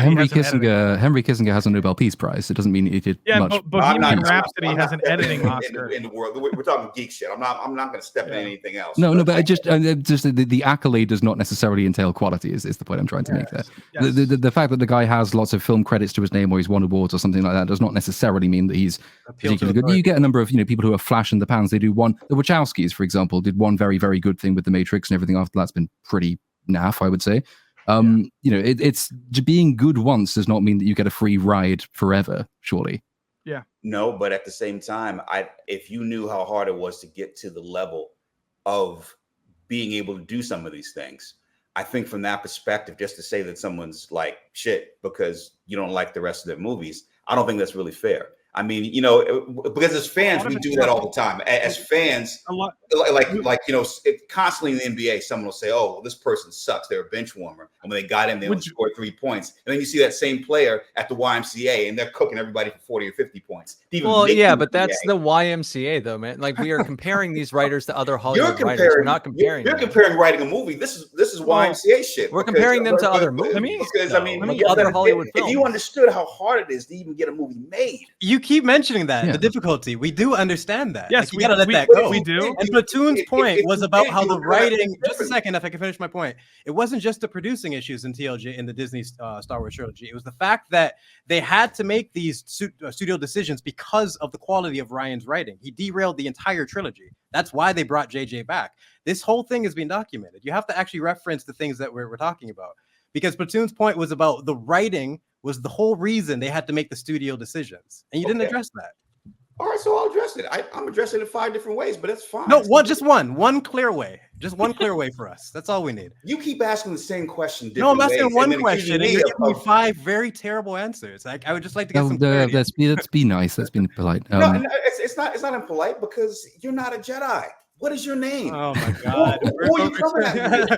Henry Kissinger has a Nobel Peace Prize. It doesn't mean he did much. But Bohemian Rhapsody has an editing Oscar in the world. We're talking geek shit. I'm not going to step in anything else. No, but just the accolade does not necessarily entail quality. Is the point I'm trying to make there? Yes. The fact that the guy has lots of film credits to his name or he's won awards or something like that does not necessarily mean that he's particularly good. You get a number of people who are flash in the pans. They do one. The Wachowskis, for example, did one very, very good thing with The Matrix, and everything after that's been pretty naff, I would say. It's being good once does not mean that you get a free ride forever, surely. Yeah. No, but at the same time, if you knew how hard it was to get to the level of being able to do some of these things, I think from that perspective, just to say that someone's like shit because you don't like the rest of their movies, I don't think that's really fair. I mean, because as fans, we do that all the time. As fans, constantly in the NBA, someone will say, "Oh, well, this person sucks. They're a bench warmer." And when they got in, they only scored 3 points. And then you see that same player at the YMCA, and they're cooking everybody for 40 or 50 points. But that's the YMCA, though, man. Like, we are comparing these writers to other Hollywood writers. We're not comparing. You're comparing writing a movie. This is YMCA shit. We're comparing them to other movies. Because other Hollywood films. If you understood how hard it is to even get a movie made, you keep mentioning that the difficulty. We do understand that. Yes, we gotta let that go. We do. And Platoon's point was about how the writing. Just a second, if I can finish my point. It wasn't just the producing issues in TLJ in the Disney Star Wars trilogy. It was the fact that they had to make these studio decisions because of the quality of Ryan's writing. He derailed the entire trilogy. That's why they brought JJ back. This whole thing is being documented. You have to actually reference the things that we're talking about, because Platoon's point was about the writing was the whole reason they had to make the studio decisions, and you didn't address that. All right, so I'll address it. I'm addressing it 5 different ways, but it's fine. No, just one clear way. Just one clear way for us. That's all we need. You keep asking the same question. No, I'm asking one question, and you're giving me 5 very terrible answers. I would just like to get some clarity. Let's be nice. Let's be polite. No, it's not impolite, because you're not a Jedi. What is your name? Oh my God! Who are you coming at?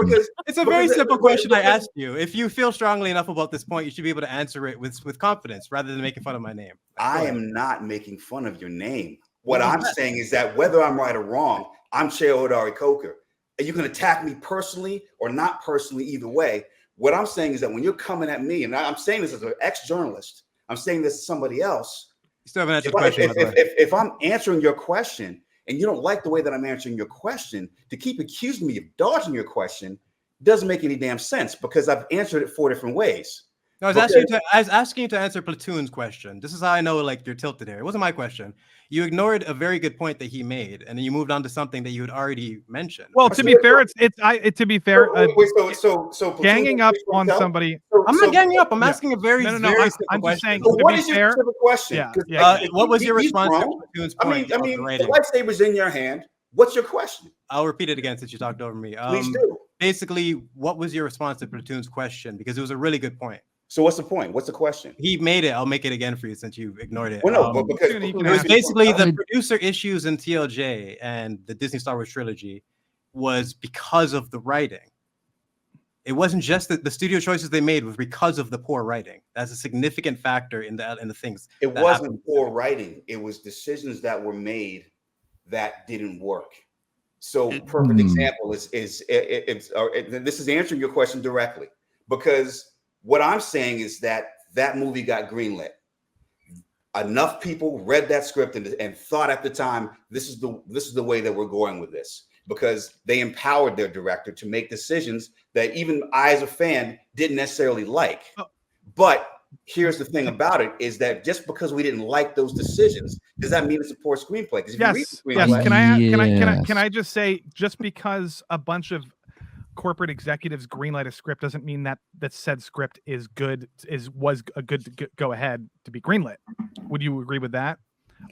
Because it's a very simple question I asked you. If you feel strongly enough about this point, you should be able to answer it with confidence rather than making fun of my name. I am not making fun of your name. What I'm saying is that whether I'm right or wrong, I'm Cheo Hodari Coker, and you can attack me personally or not personally, either way. What I'm saying is that when you're coming at me, and I'm saying this as an ex-journalist, I'm saying this to somebody else. You still haven't answered the question. If I'm answering your question, and you don't like the way that I'm answering your question, to keep accusing me of dodging your question doesn't make any damn sense, because I've answered it 4 different ways. No, I was asking you to answer Platoon's question. This is how I know, like, you're tilted there. It wasn't my question. You ignored a very good point that he made, and then you moved on to something that you had already mentioned. Well, to be fair, so ganging up on somebody. I'm not ganging up. I'm asking a very simple I'm just saying. So what is your question? What was your response to Platoon's point? I mean, the lightsaber's in your hand. What's your question? I'll repeat it again since you talked over me. Please do. Basically, what was your response to Platoon's question? Because it was a really good point. So what's the point? What's the question? He made it. I'll make it again for you since you ignored it. Well, no, but because it was basically the producer issues in TLJ and the Disney Star Wars trilogy was because of the writing. It wasn't just that the studio choices they made was because of the poor writing. That's a significant factor in the things. It wasn't poor writing. It was decisions that were made that didn't work. So perfect example is this is answering your question directly, because what I'm saying is that movie got greenlit. Enough people read that script and thought at the time, this is the way that we're going with this, because they empowered their director to make decisions that even I as a fan didn't necessarily like. But here's the thing about it, is that just because we didn't like those decisions, does that mean it's a poor screenplay? Yes. Can I just say, just because a bunch of corporate executives greenlight a script doesn't mean that said script is good, was a good go ahead to be greenlit. Would you agree with that?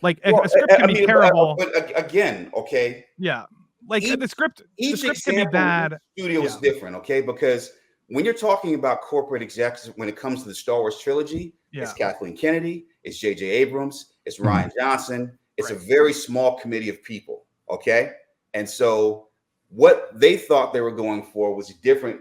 Like, a script can be terrible, but again, okay, yeah, like the script can be bad. Studio is different, okay, because when you're talking about corporate execs, when it comes to the Star Wars trilogy, it's Kathleen Kennedy, it's J.J. Abrams, it's Rian Johnson. It's a very small committee of people. Okay. And so what they thought they were going for was different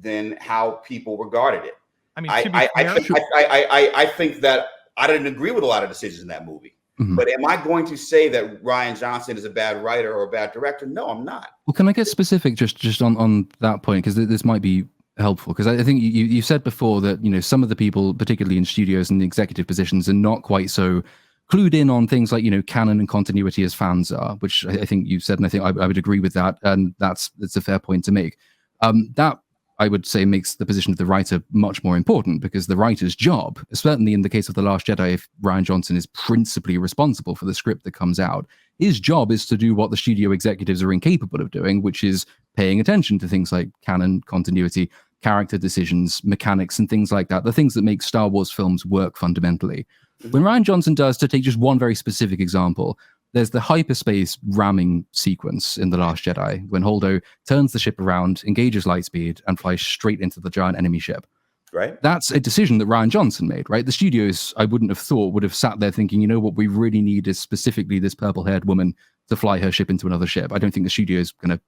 than how people regarded it. I mean, I think that I didn't agree with a lot of decisions in that movie. But am I going to say that Rian Johnson is a bad writer or a bad director? No, I'm not. Well, can I get specific just on that point? Because this might be helpful. Because I think you said before that, you know, some of the people, particularly in studios and the executive positions, are not quite so clued in on things like, you know, canon and continuity as fans are, which I think you said, and I think I would agree with that. And that's a fair point to make. That I would say makes the position of the writer much more important, because the writer's job, certainly in the case of The Last Jedi, if Rian Johnson is principally responsible for the script that comes out, his job is to do what the studio executives are incapable of doing, which is paying attention to things like canon, continuity, character decisions, mechanics, and things like that, the things that make Star Wars films work fundamentally. When Rian Johnson does, to take just one very specific example, there's the hyperspace ramming sequence in The Last Jedi, when Holdo turns the ship around, engages lightspeed, and flies straight into the giant enemy ship. Right. That's a decision that Rian Johnson made, right? The studios, I wouldn't have thought, would have sat there thinking, you know, what we really need is specifically this purple-haired woman to fly her ship into another ship. I don't think the studio's going to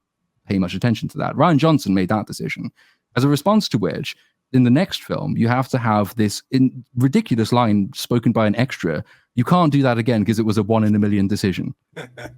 pay much attention to that. Rian Johnson made that decision. As a response to which, in the next film, you have to have this ridiculous line spoken by an extra. You can't do that again because it was a 1 in a million decision.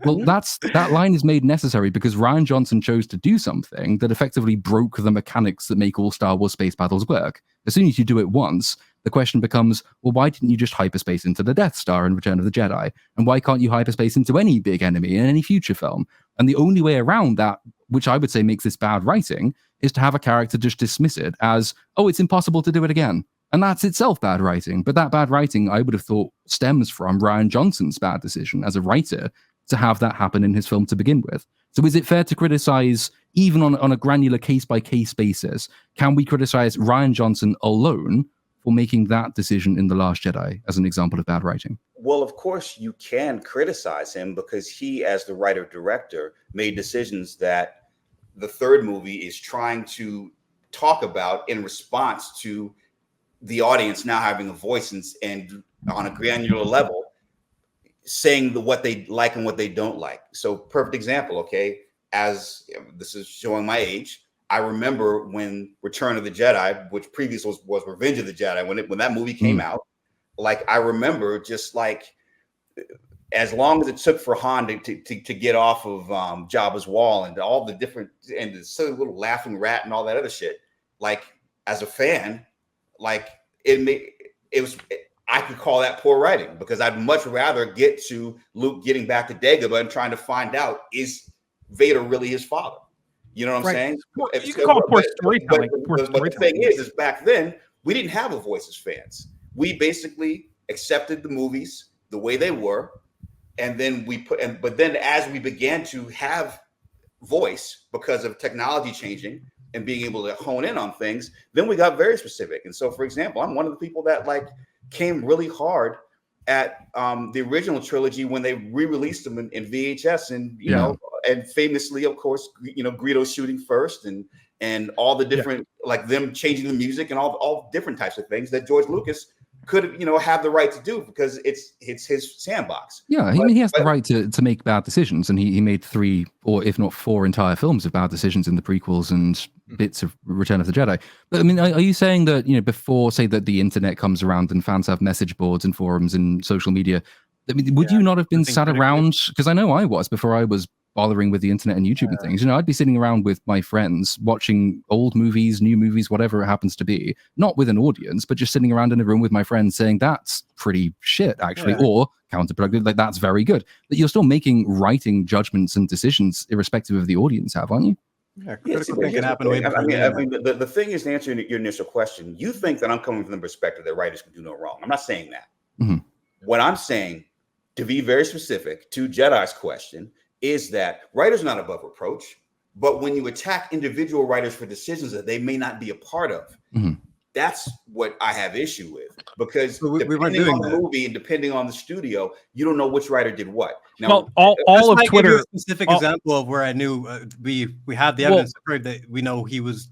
Well, that line is made necessary because Rian Johnson chose to do something that effectively broke the mechanics that make all Star Wars space battles work. As soon as you do it once, the question becomes, well, why didn't you just hyperspace into the Death Star in Return of the Jedi? And why can't you hyperspace into any big enemy in any future film? And the only way around that, which I would say makes this bad writing, is to have a character just dismiss it as, oh, it's impossible to do it again. And that's itself bad writing. But that bad writing, I would have thought, stems from Rian Johnson's bad decision as a writer to have that happen in his film to begin with. So is it fair to criticize, even on a granular case-by-case basis, can we criticize Rian Johnson alone for making that decision in The Last Jedi as an example of bad writing? Well, of course, you can criticize him because he, as the writer-director, made decisions that the third movie is trying to talk about in response to the audience now having a voice and on a granular level saying what they like and what they don't like. So perfect example. Okay. As this is showing my age, I remember when Return of the Jedi, which previous was Revenge of the Jedi, when that movie came out, like, I remember just like, as long as it took for Han to get off of Jabba's wall and all the different, and the silly little laughing rat and all that other shit, like, as a fan, like, I could call that poor writing, because I'd much rather get to Luke getting back to Dagobah and trying to find out, is Vader really his father? You know what I'm saying? You can call it poor storytelling. But the thing is back then, we didn't have a voice as fans. We basically accepted the movies the way they were. And then but then as we began to have voice because of technology changing and being able to hone in on things, then we got very specific. And so, for example, I'm one of the people that like came really hard at the original trilogy when they re-released them in VHS, and you know, and famously, of course, you know, Greedo shooting first, and all the different like them changing the music and all different types of things that George Lucas could, you know, have the right to do because it's his sandbox. Yeah, I mean, he has the right to make bad decisions, and he made 3 or if not 4 entire films of bad decisions in the prequels and bits of Return of the Jedi. But I mean, are you saying that, you know, before, say, that the internet comes around and fans have message boards and forums and social media, I mean, would you not have been sat around? Because I know I was, before I was bothering with the internet and YouTube and things, you know, I'd be sitting around with my friends watching old movies, new movies, whatever it happens to be, not with an audience, but just sitting around in a room with my friends saying that's pretty shit, actually, or counterproductive, like that's very good. But you're still making writing judgments and decisions irrespective of the audience, aren't you? Yeah, critical thinking happen. I mean, the thing is, to answer your initial question, you think that I'm coming from the perspective that writers can do no wrong. I'm not saying that. Mm-hmm. What I'm saying, to be very specific to Jedi's question, is that writers are not above reproach, but when you attack individual writers for decisions that they may not be a part of, that's what I have issue with. Because depending on the movie and depending on the studio, you don't know which writer did what. Now, all of Twitter. A specific example of where I knew we have the evidence that we know he was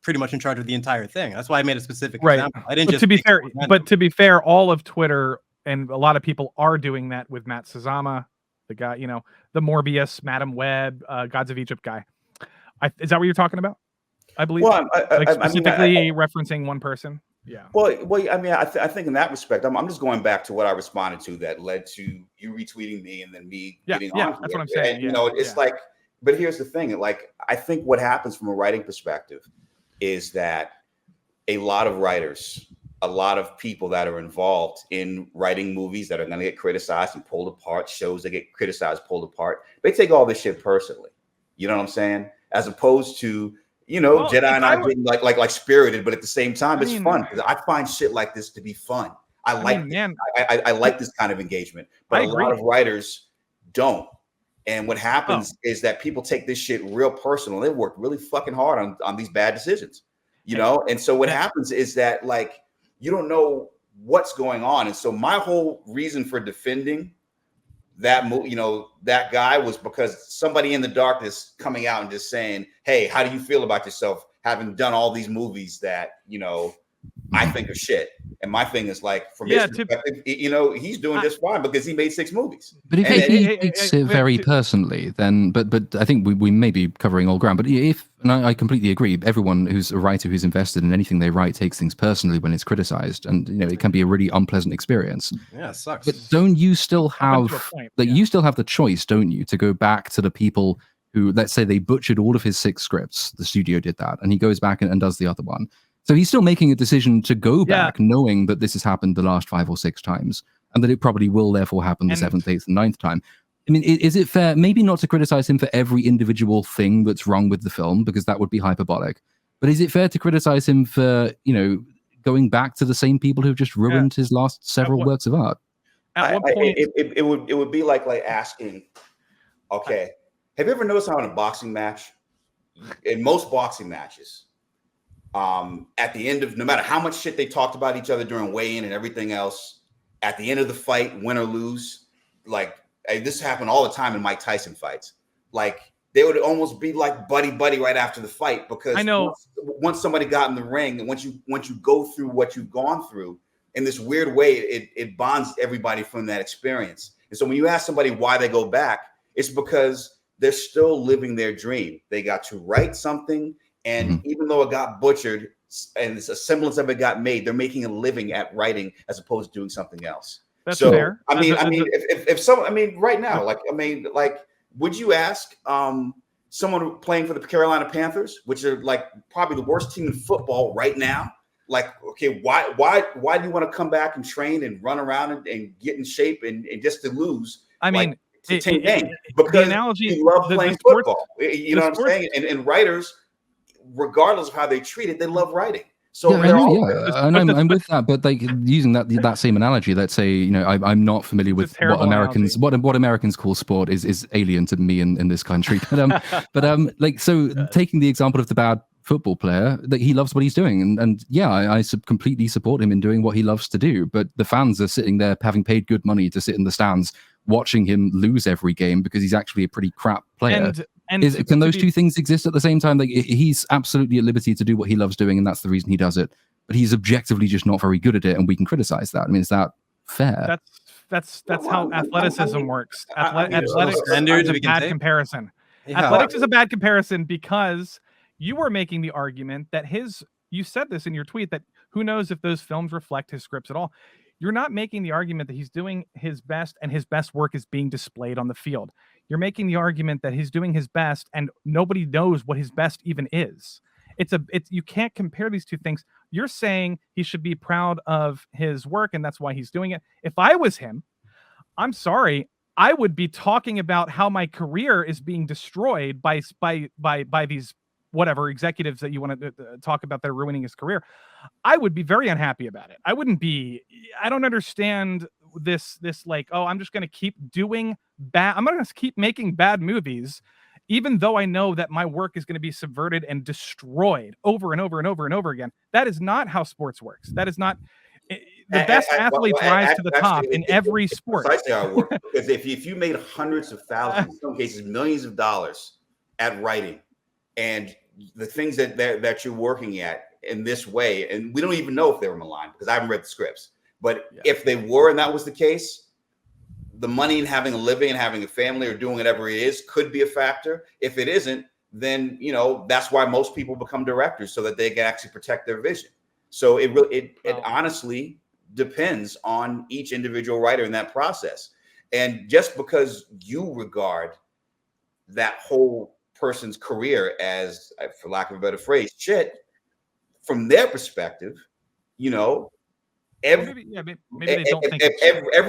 pretty much in charge of the entire thing. That's why I made a specific right. example. I didn't but just to be fair, all of Twitter and a lot of people are doing that with Matt Sazama, the guy, you know, the Morbius, Madame Web, Gods of Egypt guy. Is that what you're talking about? I believe. Well, specifically referencing one person. Yeah. Well, I mean, I think in that respect, I'm just going back to what I responded to that led to you retweeting me and then me getting on. Yeah, that's what I'm saying. And, you know, it's like, but here's the thing. Like, I think what happens from a writing perspective is that a lot of writers, a lot of people that are involved in writing movies that are going to get criticized and pulled apart, shows that get criticized, pulled apart, they take all this shit personally. You know what I'm saying? As opposed to, you know, Jedi and I being like Spirited, but at the same time, it's fun because I find shit like this to be fun. I like this kind of engagement, but a lot of writers don't. And what happens is that people take this shit real personal. They work really fucking hard on these bad decisions, you know? And so what happens is that, like, you don't know what's going on. And so my whole reason for defending that you know, that guy was because somebody in the darkness coming out and just saying, hey, how do you feel about yourself having done all these movies that, you know, I think are shit? And my thing is, like, from his perspective, you know, he's doing just fine because he made 6 movies. But if he takes it very personally, then, but I think we may be covering all ground. But and I completely agree, everyone who's a writer who's invested in anything they write takes things personally when it's criticized, and you know, it can be a really unpleasant experience. Yeah, it sucks. But don't you still have you still have the choice, don't you, to go back to the people who, let's say, they butchered all of his 6 scripts, the studio did that, and he goes back and does the other one. So he's still making a decision to go back, knowing that this has happened the last 5 or 6 times, and that it probably will therefore happen the 7th, 8th, and 9th time. I mean, is it fair, maybe not to criticize him for every individual thing that's wrong with the film, because that would be hyperbolic, but is it fair to criticize him for, you know, going back to the same people who've just ruined his last several works of art? At what point? It would be like asking, okay, have you ever noticed how in a boxing match, in most boxing matches, at the end of, no matter how much shit they talked about each other during weigh-in and everything else, at the end of the fight, win or lose, like, this happened all the time in Mike Tyson fights. Like, they would almost be like buddy right after the fight, because I know once somebody got in the ring, and once you go through what you've gone through, in this weird way, it bonds everybody from that experience. And so when you ask somebody why they go back, it's because they're still living their dream. They got to write something, and even though it got butchered and a semblance of it got made, they're making a living at writing as opposed to doing something else. That's fair. I mean, right now, like, would you ask someone playing for the Carolina Panthers, which are like probably the worst team in football right now, like, okay, why do you want to come back and train and run around and get in shape and just to lose? I mean, because the analogy, you love playing football. You know what I'm saying? And writers, regardless of how they treat it, they love writing. So I'm with that, but like using that same analogy, let's say, you know, I'm not familiar with what Americans call sport is alien to me in this country. But like, so taking the example of the bad football player, that he loves what he's doing, and I completely support him in doing what he loves to do. But the fans are sitting there having paid good money to sit in the stands watching him lose every game because he's actually a pretty crap player. Can those two things exist at the same time? Like, he's absolutely at liberty to do what he loves doing, and that's the reason he does it. But he's objectively just not very good at it, and we can criticize that. I mean, is that fair? That's how athleticism works. Athletics is a bad comparison. Yeah. Athletics is a bad comparison because you were making the argument that you said this in your tweet, that who knows if those films reflect his scripts at all. You're not making the argument that he's doing his best and his best work is being displayed on the field. You're making the argument that he's doing his best and nobody knows what his best even is. You can't compare these two things. You're saying he should be proud of his work and that's why he's doing it. If I was him, I'm sorry, I would be talking about how my career is being destroyed by these whatever executives that you want to talk about that are ruining his career. I would be very unhappy about it. I don't understand this like, oh, I'm just going to keep doing bad. I'm going to keep making bad movies, even though I know that my work is going to be subverted and destroyed over and over and over and over again. That is not how sports works. That is not the best athletes rise to the top in every sport. Precisely how it works. Because if you made hundreds of thousands, in some cases millions of dollars at writing, and the things that you're working at in this way, and we don't even know if they were maligned because I haven't read the scripts. But if they were, and that was the case, the money and having a living and having a family or doing whatever it is could be a factor. If it isn't, then, you know, that's why most people become directors, so that they can actually protect their vision. So it honestly depends on each individual writer in that process. And just because you regard that whole person's career as, for lack of a better phrase, shit, from their perspective, you know, every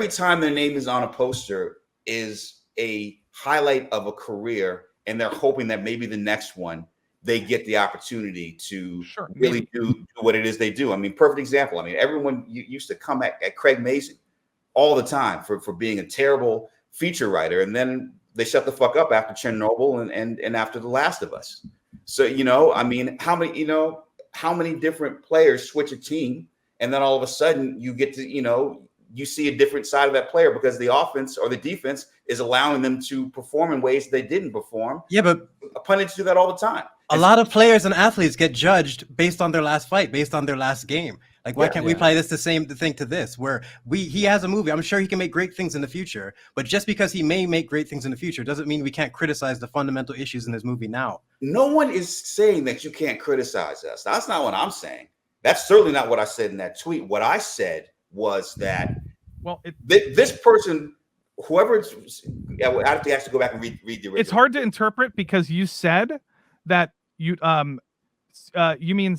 time their name is on a poster is a highlight of a career, and they're hoping that maybe the next one they get the opportunity to really do what it is they do. I mean, perfect example. I mean, everyone used to come at Craig Mazin all the time for being a terrible feature writer, and then they shut the fuck up after Chernobyl and after The Last of Us. So, you know, I mean, how many different players switch a team, and then all of a sudden you get to, you know, you see a different side of that player because the offense or the defense is allowing them to perform in ways they didn't perform. Yeah, but pundits do that all the time. A lot of players and athletes get judged based on their last fight, based on their last game. Like, why can't we apply the same thing to this? Where he has a movie, I'm sure he can make great things in the future, but just because he may make great things in the future doesn't mean we can't criticize the fundamental issues in his movie now. No one is saying that you can't criticize us. That's not what I'm saying. That's certainly not what I said in that tweet. What I said was that, well, this person, whoever it's, I have to actually go back and read the original. It's hard to interpret because you said that you mean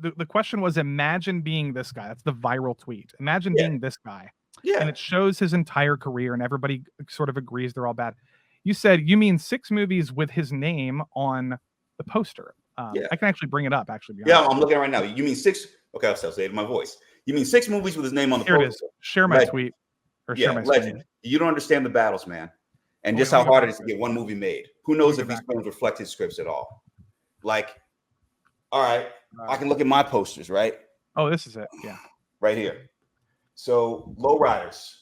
the question was, imagine being this guy. That's the viral tweet. Imagine being this guy. Yeah. And it shows his entire career, and everybody sort of agrees they're all bad. You said you mean 6 movies with his name on the poster. I can actually bring it up. Actually, I'm looking at it right now. You mean 6? Okay, I'll say it in my voice. You mean 6 movies with his name on the poster? Here it is. Share my tweet. Or share my legend. screen. You don't understand the battles, man, and just how hard it is to get one movie made. Who knows if these films reflect his scripts at all? Like, all right, I can look at my posters, right? Oh, this is it. Yeah. Right here. So, Lowriders,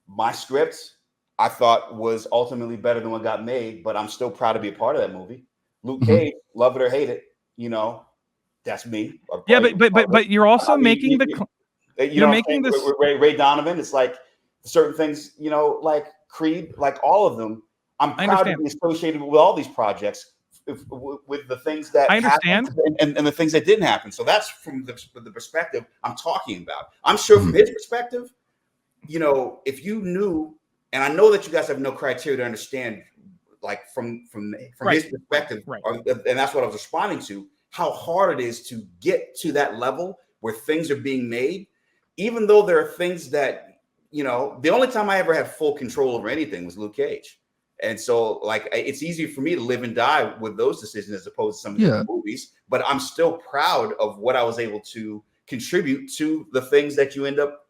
my script, I thought was ultimately better than what got made, but I'm still proud to be a part of that movie. Luke Cage, love it or hate it, you know, that's me. Yeah, but you're also making you're making this with Ray Donovan. It's like certain things, you know, like Creed, like all of them. I'm proud to be associated with all these projects. With the things that I understand and the things that didn't happen. So that's from the perspective I'm talking about. I'm sure from his perspective, you know, if you knew, and I know that you guys have no criteria to understand, like from his perspective, and that's what I was responding to, how hard it is to get to that level where things are being made, even though there are things that, you know, the only time I ever had full control over anything was Luke Cage. And so, like, it's easier for me to live and die with those decisions as opposed to some of the movies. But I'm still proud of what I was able to contribute to the things that you end up.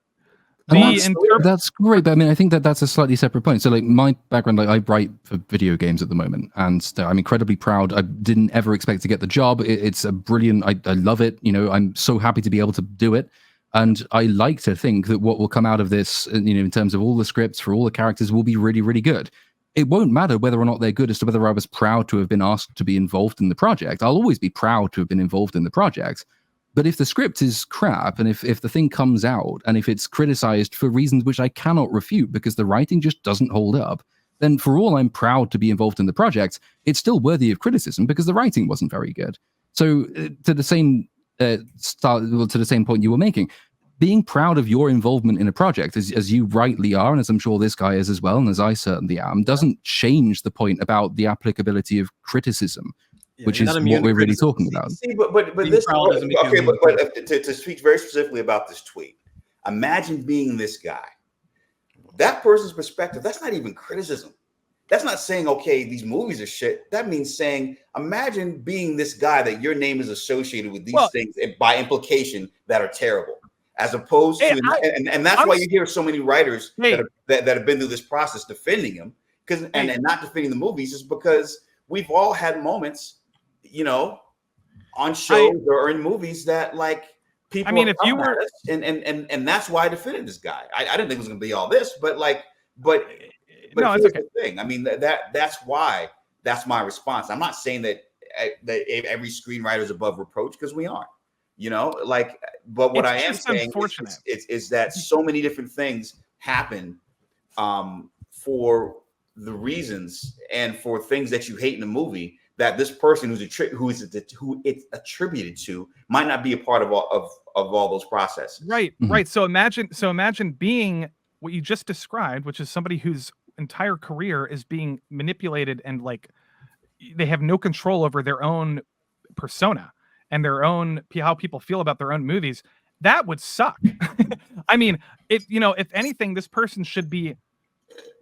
That's great. But I mean, I think that's a slightly separate point. So, like, my background, like, I write for video games at the moment, and I'm incredibly proud. I didn't ever expect to get the job. It's a brilliant. I love it. You know, I'm so happy to be able to do it. And I like to think that what will come out of this, you know, in terms of all the scripts for all the characters, will be really, really good. It won't matter whether or not they're good as to whether I was proud to have been asked to be involved in the project. I'll always be proud to have been involved in the project. But if the script is crap, and if the thing comes out, and if it's criticized for reasons which I cannot refute because the writing just doesn't hold up, then for all I'm proud to be involved in the project, it's still worthy of criticism because the writing wasn't very good. So to the same to the same point you were making, being proud of your involvement in a project, as you rightly are, and as I'm sure this guy is as well, and as I certainly am, doesn't change the point about the applicability of criticism, which is what we're really talking about. See, but this, okay, but to speak very specifically about this tweet, imagine being this guy. That person's perspective, that's not even criticism. That's not saying, okay, these movies are shit. That means saying, imagine being this guy that your name is associated with these things by implication that are terrible. As opposed to, and that's why you hear so many writers that have been through this process defending him, and not defending the movies, is because we've all had moments, you know, on shows or in movies that, like, people. I mean, if you were, and that's why I defended this guy. I didn't think it was going to be all this, but no, it's okay. The thing. I mean, that's why. That's my response. I'm not saying that every screenwriter is above reproach, because we aren't. You know, like, but what I am saying is that so many different things happen for the reasons and for things that you hate in the movie, that this person who it's attributed to might not be a part of all those processes. Right, right. So imagine being what you just described, which is somebody whose entire career is being manipulated, and like they have no control over their own persona and their own how people feel about their own movies. That would suck. I mean, if anything, this person should be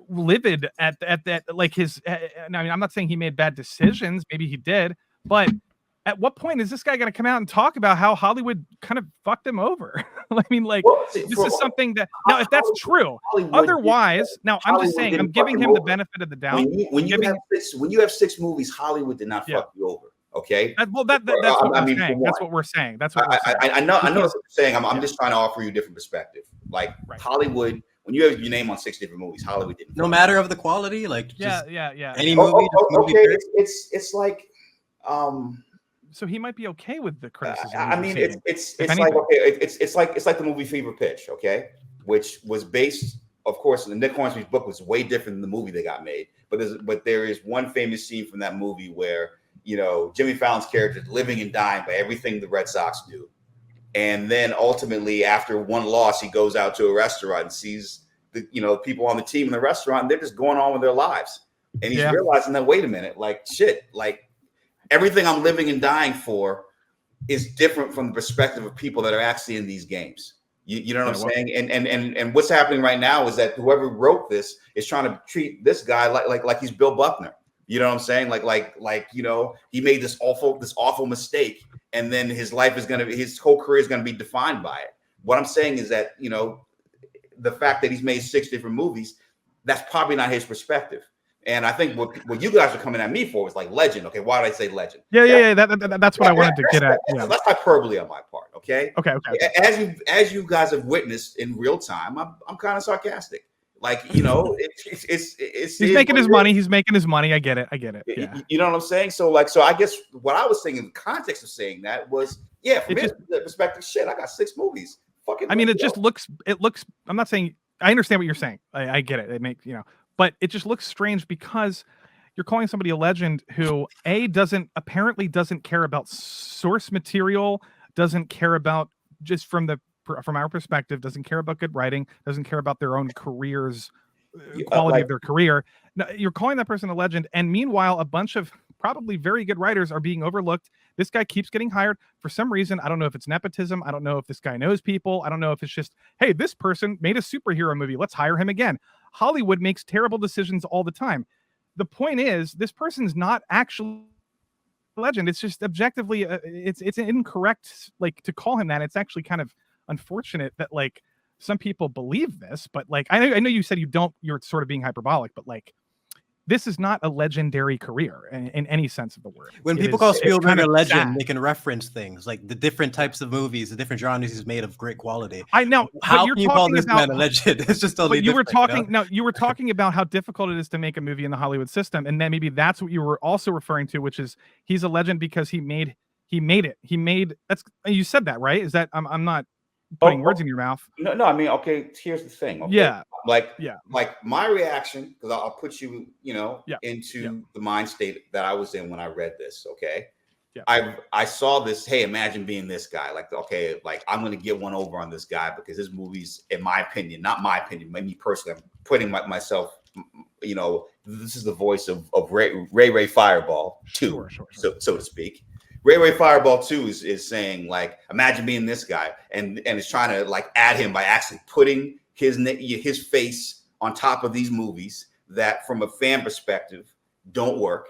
livid at that, like his. I mean, I'm not saying he made bad decisions. Maybe he did, but at what point is this guy going to come out and talk about how Hollywood kind of fucked him over? I mean, like, this is something that, now, if that's true, otherwise, now I'm just saying, I'm giving him the benefit of the doubt. When you have 6 movies, Hollywood did not fuck you over. Okay. That's what we're saying. That's what we're saying. That's what we're saying. I know what you're saying. I'm just trying to offer you a different perspective. Like, Hollywood, when you have your name on 6 different movies, Hollywood didn't. No matter of the quality, like, yeah. Any movie. Okay. It's like, so he might be okay with the criticism. I mean, it's like, okay, it's like the movie Fever Pitch, okay, which was based, of course, the Nick Hornsby's book was way different than the movie that got made. But there is one famous scene from that movie where, Jimmy Fallon's character is living and dying by everything the Red Sox do. And then ultimately, after one loss, he goes out to a restaurant and sees the people on the team in the restaurant, and they're just going on with their lives. And he's realizing that, wait a minute, like, shit, like, everything I'm living and dying for is different from the perspective of people that are actually in these games. You know what I'm saying? And what's happening right now is that whoever wrote this is trying to treat this guy like he's Bill Buckner. You know what I'm saying? Like he made this awful mistake, and then his whole career is gonna be defined by it. What I'm saying is that the fact that he's made 6 different movies, that's probably not his perspective. And I think what you guys are coming at me for is like legend. Okay, why did I say legend? Yeah. That's what I wanted to get at. Yeah. That's hyperbole on my part. Okay. Okay. As you guys have witnessed in real time, I'm kind of sarcastic. Like, it's he's making his money. He's making his money. I get it. Yeah. You know what I'm saying? So I guess what I was saying in the context of saying that was, from his perspective, shit, I got 6 movies. Fucking. I mean, it looks. I'm not saying. I understand what you're saying. I get it. It makes but it just looks strange because you're calling somebody a legend who apparently doesn't care about source material, doesn't care about, just from our perspective, doesn't care about good writing, doesn't care about their own careers, quality of their career. Now, you're calling that person a legend, and meanwhile, a bunch of probably very good writers are being overlooked. This guy keeps getting hired for some reason. I don't know if it's nepotism. I don't know if this guy knows people. I don't know if it's just, hey, this person made a superhero movie, let's hire him again. Hollywood makes terrible decisions all the time. The point is, this person's not actually a legend. It's just objectively, it's incorrect, like, to call him that. It's actually kind of unfortunate that, like, some people believe this, but, like, I know you said you're sort of being hyperbolic, but, like, this is not a legendary career in any sense of the word. When people call Spielberg a legend, they can reference things like the different types of movies, the different genres he's made of great quality. I know. How can you call this man a legend? It's just totally different. You were talking about how difficult it is to make a movie in the Hollywood system, and then maybe that's what you were also referring to, which is he's a legend because he made it. You said that, right? Is that I'm not putting words in your mouth. No. I mean, okay. Here's the thing. Okay? Yeah. Like my reaction, because I'll put you, into the mind state that I was in when I read this. Okay. Yeah. I saw this. Hey, imagine being this guy. Like, okay, like, I'm going to get one over on this guy because his movies, in my opinion, not my opinion, but me personally, I'm putting myself. This is the voice of Ray Fireball 2, so to speak. Ray Fireball 2 is saying, like, imagine being this guy, and is trying to, like, add him by actually putting his face on top of these movies that, from a fan perspective, don't work.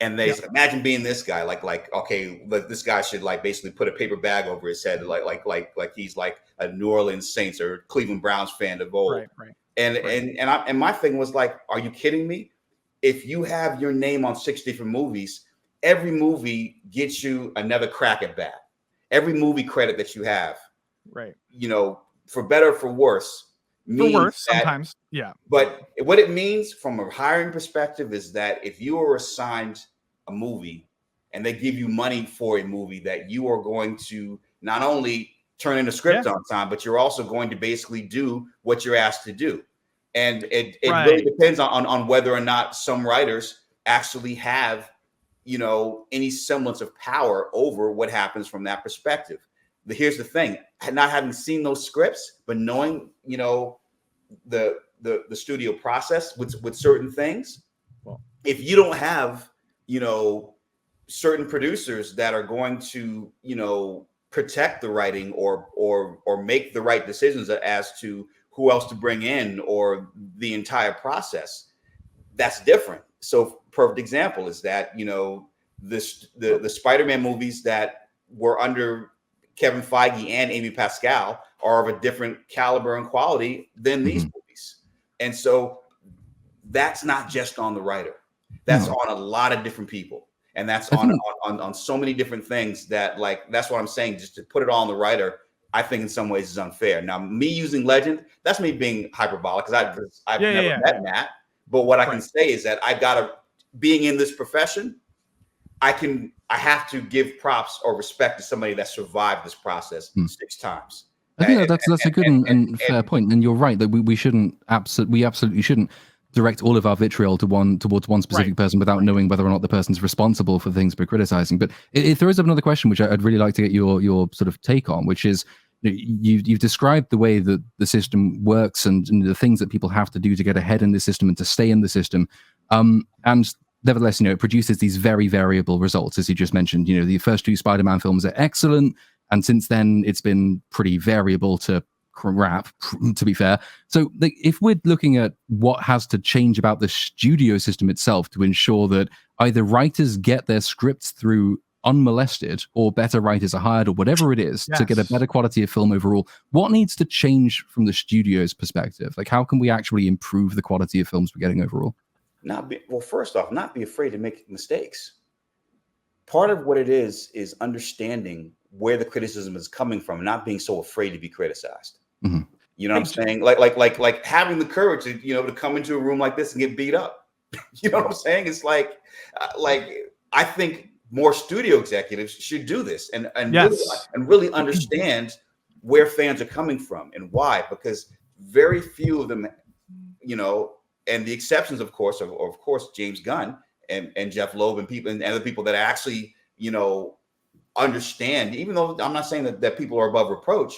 And they imagine being this guy, like okay, this guy should, like, basically put a paper bag over his head, like he's like a New Orleans Saints or Cleveland Browns fan of old. Right. And my thing was, like, are you kidding me? If you have your name on 6 different movies, every movie gets you another crack at bat. Every movie credit that you have, right? For better or for worse. Sometimes, yeah. But what it means from a hiring perspective is that if you are assigned a movie and they give you money for a movie, that you are going to not only turn in a script on time, but you're also going to basically do what you're asked to do. And it really depends on whether or not some writers actually have, any semblance of power over what happens from that perspective. But here's the thing, not having seen those scripts, but knowing, the studio process with certain things, if you don't have, certain producers that are going to, protect the writing or make the right decisions as to who else to bring in or the entire process, that's different. So perfect example is that, the Spider-Man movies that were under Kevin Feige and Amy Pascal are of a different caliber and quality than these movies. And so that's not just on the writer. That's on a lot of different people. And that's on so many different things that, like, that's what I'm saying. Just to put it all on the writer, I think in some ways is unfair. Now, me using legend, that's me being hyperbolic, because I've never met Matt. But what I can say is that being in this profession, I have to give props or respect to somebody that survived this process 6 times. I think that's a good and fair point. And you're right that we absolutely shouldn't direct all of our vitriol towards one specific person without knowing whether or not the person's responsible for things we're criticizing. But it throws up another question, which I'd really like to get your sort of take on, which is, you've described the way that the system works and the things that people have to do to get ahead in the system and to stay in the system. And nevertheless, it produces these very variable results, as you just mentioned. The first 2 Spider-Man films are excellent, and since then it's been pretty variable to crap, to be fair. So if we're looking at what has to change about the studio system itself to ensure that either writers get their scripts through unmolested or better writers are hired or whatever it is to get a better quality of film overall, what needs to change from the studio's perspective? Like, how can we actually improve the quality of films we're getting overall? First off, not be afraid to make mistakes. Part of what it is understanding where the criticism is coming from, not being so afraid to be criticized. You know what I'm saying? Like having the courage to, to come into a room like this and get beat up. You know what I'm saying? It's like I think more studio executives should do this and really understand where fans are coming from and why, because very few of them, and the exceptions, of course, James Gunn and Jeff Loeb and people and other people that actually, understand, even though I'm not saying that people are above reproach,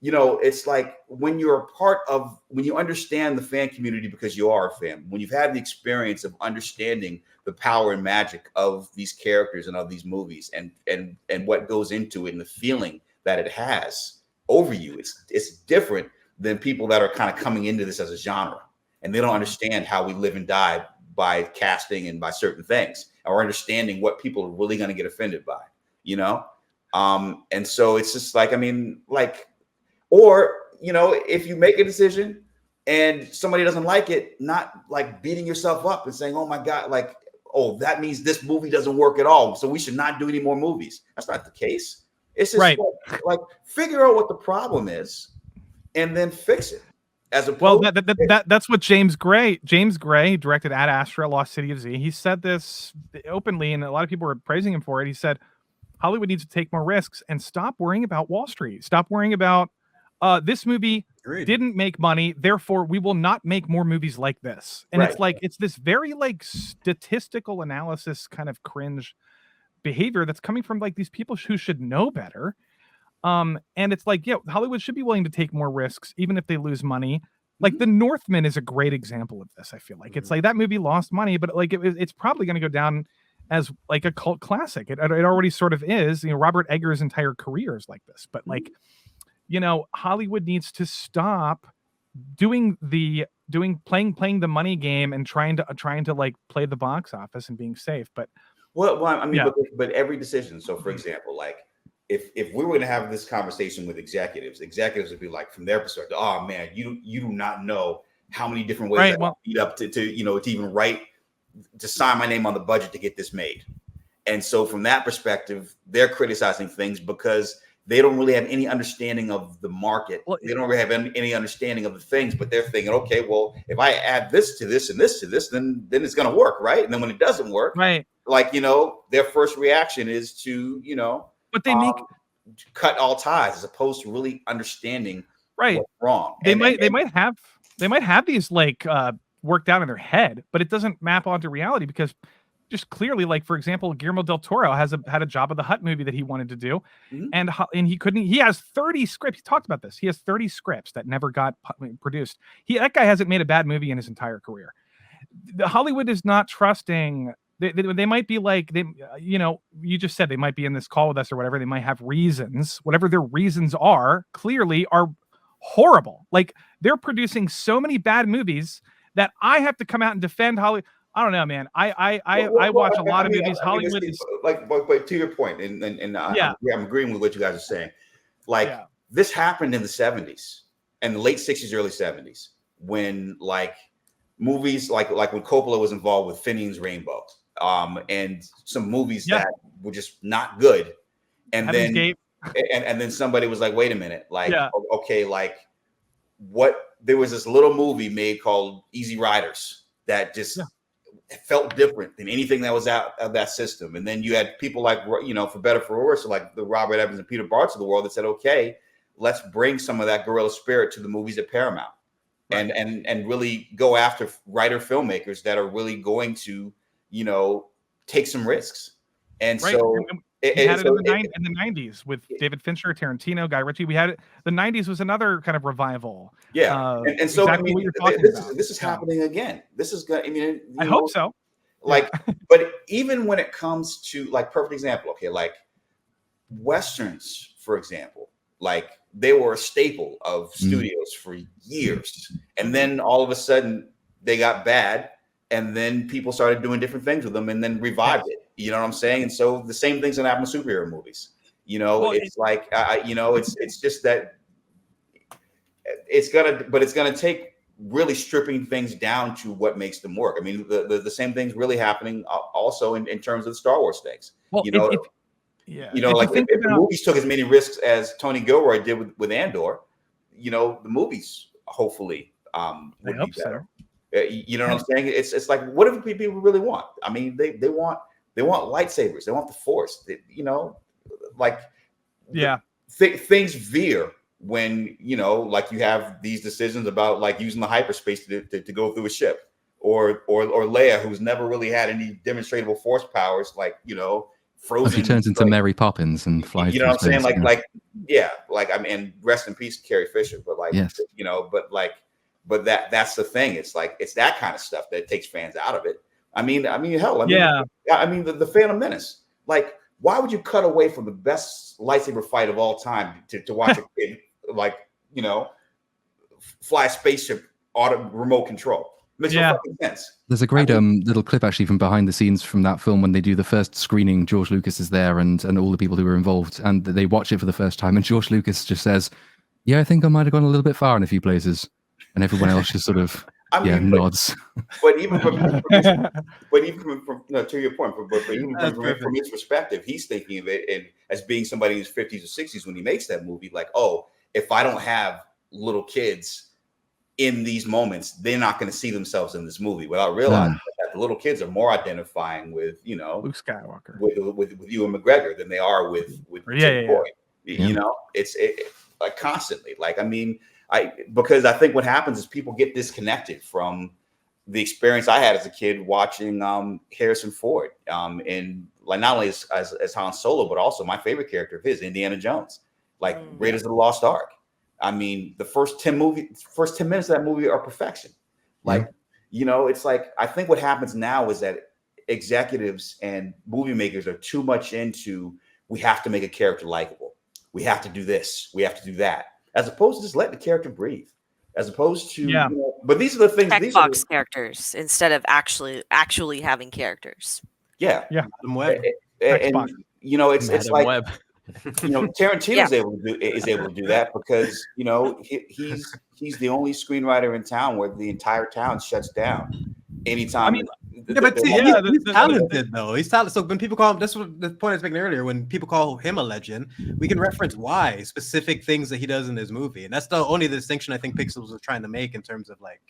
it's like when you understand the fan community because you are a fan, when you've had the experience of understanding the power and magic of these characters and of these movies and what goes into it and the feeling that it has over you, it's different than people that are kind of coming into this as a genre and they don't understand how we live and die by casting and by certain things, or understanding what people are really going to get offended by, and so it's just like, or, if you make a decision and somebody doesn't like it, not like beating yourself up and saying, oh my God, like, oh, that means this movie doesn't work at all, so we should not do any more movies. That's not the case. It's just like figure out what the problem is and then fix it. That's what James Gray directed Ad Astra, Lost City of Z. He said this openly, and a lot of people were praising him for it. He said, Hollywood needs to take more risks and stop worrying about Wall Street. Stop worrying about this movie didn't make money, therefore we will not make more movies like this. And it's this very statistical analysis kind of cringe behavior that's coming from these people who should know better. And it's Hollywood should be willing to take more risks, even if they lose money. The Northman is a great example of this. I feel like it's like that movie lost money, but it's probably going to go down as a cult classic. It already sort of is. Robert Eggers' entire career is like this. But Hollywood needs to stop playing the money game and trying to play the box office and being safe. But but every decision. So for example, if we were going to have this conversation with executives would be like, from their perspective, oh man, you do not know how many different ways I beat up to even write, to sign my name on the budget to get this made. And so from that perspective, they're criticizing things because they don't really have any understanding of the market. They don't really have any understanding of the things, but they're thinking, okay, well, if I add this to this and this to this, then it's going to work, right? And then when it doesn't work, like, you know, their first reaction is to, you know, but they make cut all ties as opposed to really understanding what's wrong. They might have these like worked out in their head, but it doesn't map onto reality because just clearly, like, for example, Guillermo del Toro had a Jabba the Hutt movie that he wanted to do, and he couldn't. He has 30 scripts. He talked about this. He has 30 scripts that never got produced. That guy hasn't made a bad movie in his entire career. Hollywood is not trusting. They might be like, you know, you just said they might be in this call with us or whatever. They might have reasons, whatever their reasons are, clearly are horrible. Like, they're producing so many bad movies that I have to come out and defend Hollywood. I don't know, man. I watch a lot of movies. Hollywood is like, but to your point, and I'm agreeing with what you guys are saying. Like, this happened in the 70s and the late 60s, early 70s, when like movies like when Coppola was involved with Finian's Rainbow, and some movies that were just not good, and then somebody was like, wait a minute, like, okay, like, what? There was this little movie made called Easy Riders that just felt different than anything that was out of that system. And then you had people like, you know, for better for worse, like the Robert Evans and Peter Barts of the world that said, okay, let's bring some of that guerrilla spirit to the movies at Paramount, and really go after writer filmmakers that are really going to, you know, take some risks. And so we had it in the 90s with David Fincher, Tarantino, Guy Ritchie. We had it. The 90s was another kind of revival. Yeah, and so exactly what you're talking about. This is happening again. This is going. I mean, I hope so. Like, but even when it comes to, like, perfect example. Okay, like Westerns, for example, like they were a staple of studios for years, and then all of a sudden they got bad, and then people started doing different things with them, and then revived it. You know what I'm saying? And so the same thing's gonna happen with superhero movies. You know, it's like, you know, it's just that it's gonna take really stripping things down to what makes them work. I mean, the same thing's really happening also in terms of the Star Wars things. Well, you know, you know, like if the movies took as many risks as Tony Gilroy did with Andor, you know, the movies hopefully would be better. You know what I'm saying? It's like, what do people really want? I mean, they want lightsabers. They want the Force. You know, like things veer when, you know, like you have these decisions about like using the hyperspace to go through a ship, or Leia, who's never really had any demonstrable Force powers, like, you know, Frozen. She turns into Mary Poppins and flies. You know what I'm saying? Like I mean, rest in peace, Carrie Fisher. But like, you know, but that's the thing. It's like, it's that kind of stuff that takes fans out of it. I mean, hell, I mean, the Phantom Menace. Like, why would you cut away from the best lightsaber fight of all time to watch a kid, like, you know, fly a spaceship remote control? Makes no fucking sense. There's a great little clip actually from behind the scenes from that film when they do the first screening. George Lucas is there and all the people who were involved, and they watch it for the first time. And George Lucas just says, "Yeah, I think I might have gone a little bit far in a few places," and everyone else just sort of nods. But even from to your point, but even from his perspective, he's thinking of it as being somebody in his 50s or 60s when he makes that movie. Like, oh, if I don't have little kids in these moments, they're not going to see themselves in this movie, without realizing that the little kids are more identifying with, you know, Luke Skywalker, with Ewan McGregor than they are with Tim Boyd. You know, it's like constantly. Like, I mean, because I think what happens is people get disconnected from the experience I had as a kid watching Harrison Ford, and like not only as Han Solo, but also my favorite character of his, Indiana Jones, like Raiders of the Lost Ark. I mean, the first 10 minutes of that movie are perfection. Like, you know, it's like, I think what happens now is that executives and movie makers are too much into, we have to make a character likable. We have to do this. We have to do that. As opposed to just letting the character breathe. As opposed to, you know, but these are the things. Checkbox characters instead of actually having characters. Yeah. Madame Web. And you know, it's like, Web. You know, Tarantino is able to do that because, you know, he's the only screenwriter in town where the entire town shuts down anytime. I mean, he's talented though. He's talented. So when people call him, that's what the point I was making earlier. When people call him a legend, we can reference why specific things that he does in his movie, and that's the only distinction I think Pixels was trying to make in terms of like,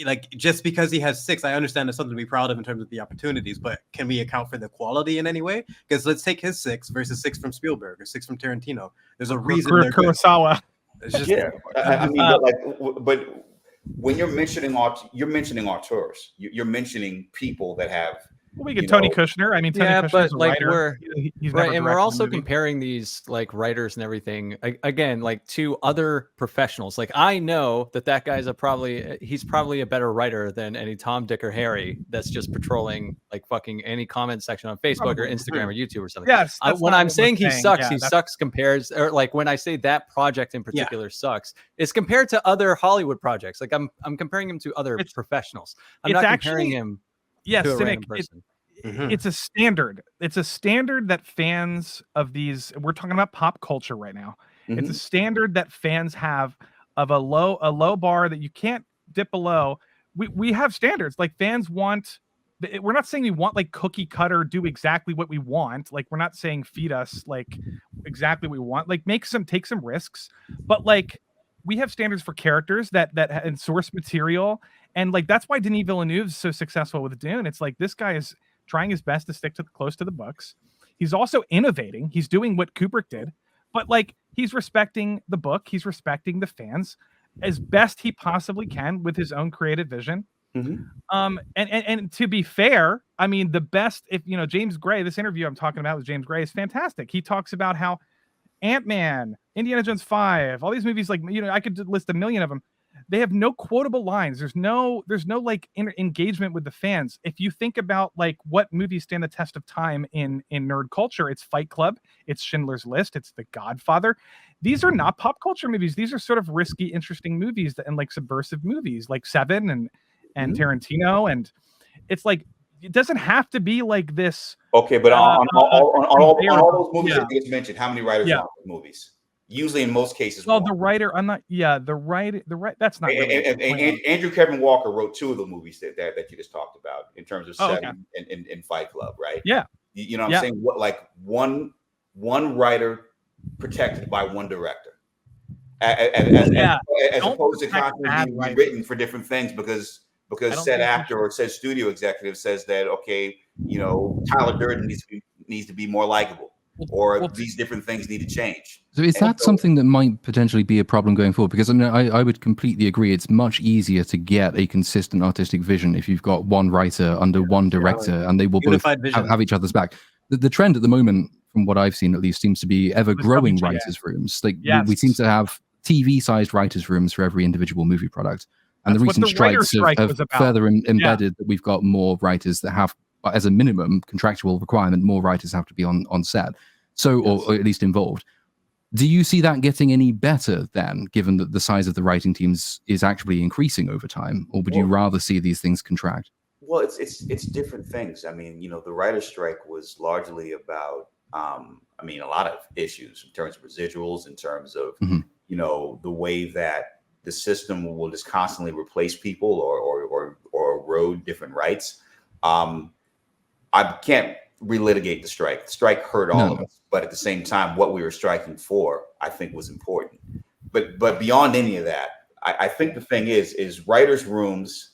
like just because he has 6, I understand there's something to be proud of in terms of the opportunities, but can we account for the quality in any way? Because let's take his 6 versus 6 from Spielberg or 6 from Tarantino. There's a reason they're Kurosawa. Just, I mean, but when you're mentioning auteurs, you're mentioning people that have. Well, we get Tony Kushner. I mean, Tony Kushner's but a like writer. He's right, and we're also comparing these like writers and everything again, like to other professionals. Like I know that guy's he's probably a better writer than any Tom, Dick, or Harry that's just patrolling like fucking any comment section on Facebook or Instagram or YouTube or something. Yes, when I'm saying he sucks compares, or like when I say that project in particular sucks, it's compared to other Hollywood projects. Like I'm comparing him to other professionals. I'm not comparing him. Yes, to a random person. It's a standard. It's a standard that fans of these. We're talking about pop culture right now. It's a standard that fans have of a low bar that you can't dip below. We have standards. Like fans want. We're not saying we want like cookie cutter, do exactly what we want. Like we're not saying feed us like exactly what we want. Like take some risks, but like we have standards for characters that and source material. And like that's why Denis Villeneuve is so successful with Dune. It's like this guy is trying his best to stick close to the books. He's also innovating. He's doing what Kubrick did, but like he's respecting the book. He's respecting the fans as best he possibly can with his own creative vision. And to be fair, I mean the best. If James Gray, this interview I'm talking about with James Gray is fantastic. He talks about how Ant-Man, Indiana Jones 5, all these movies, like I could list a million of them. They have no quotable lines. There's no like engagement with the fans. If you think about like what movies stand the test of time in nerd culture, it's Fight Club, it's Schindler's List, it's The Godfather. These are not pop culture movies. These are sort of risky, interesting movies and like subversive movies like Seven and Tarantino. And it's like, it doesn't have to be like this. Okay, but on all those movies that you just mentioned, how many writers are on those movies? Usually, in most cases, well, the writer. I'm not. Yeah, the right. That's not. Really and Andrew Kevin Walker wrote 2 of the movies that you just talked about in terms of Seven and Fight Club, right? Yeah. You know what I'm saying? What like one writer protected by one director, as opposed to constantly being written for different things because said actor or said studio executive says that Tyler Durden needs to be more likable. Or these different things need to change. So is that something that might potentially be a problem going forward? Because I mean, I would completely agree. It's much easier to get a consistent artistic vision if you've got one writer under one director and they will both have each other's back. The trend at the moment, from what I've seen at least, seems to be ever-growing writers' rooms. Like we seem to have TV-sized writers' rooms for every individual movie product. And the recent strikes have further embedded that we've got more writers that have, as a minimum contractual requirement, more writers have to be on set. So, or at least involved. Do you see that getting any better then, given that the size of the writing teams is actually increasing over time? Or would you rather see these things contract? Well, it's different things. I mean, the writer's strike was largely about, a lot of issues in terms of residuals, in terms of, the way that the system will just constantly replace people or erode different rights. I can't relitigate the strike. The strike hurt all of us, but at the same time, what we were striking for, I think, was important. But beyond any of that, I think the thing is writers' rooms,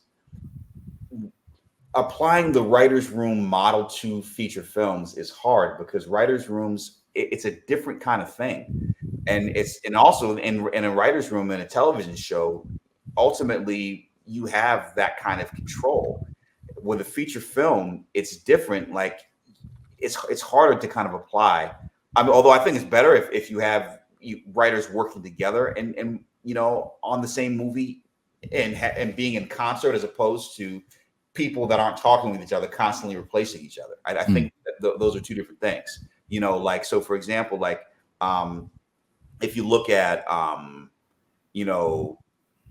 applying the writers' room model to feature films is hard because writers' rooms, it's a different kind of thing, and also in a writers' room in a television show, ultimately you have that kind of control. With a feature film, it's different. Like it's harder to kind of apply. Although I think it's better if you have writers working together and on the same movie and being in concert, as opposed to people that aren't talking with each other, constantly replacing each other. I think that those are 2 different things. So for example, if you look at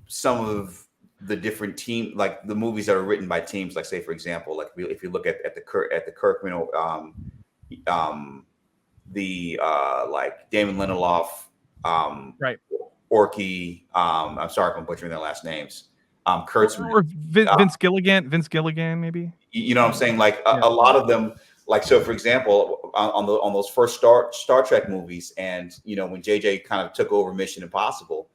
some of the different team, like the movies that are written by teams, like say for example, like if you look at the Kirkman, like Damon Lindelof, right, Orky, I'm sorry if I'm butchering their last names, Kurtzman, or Vince Gilligan, maybe. You know what I'm saying? Like a lot of them, like so for example, on those first Star Trek movies, and when JJ kind of took over Mission Impossible,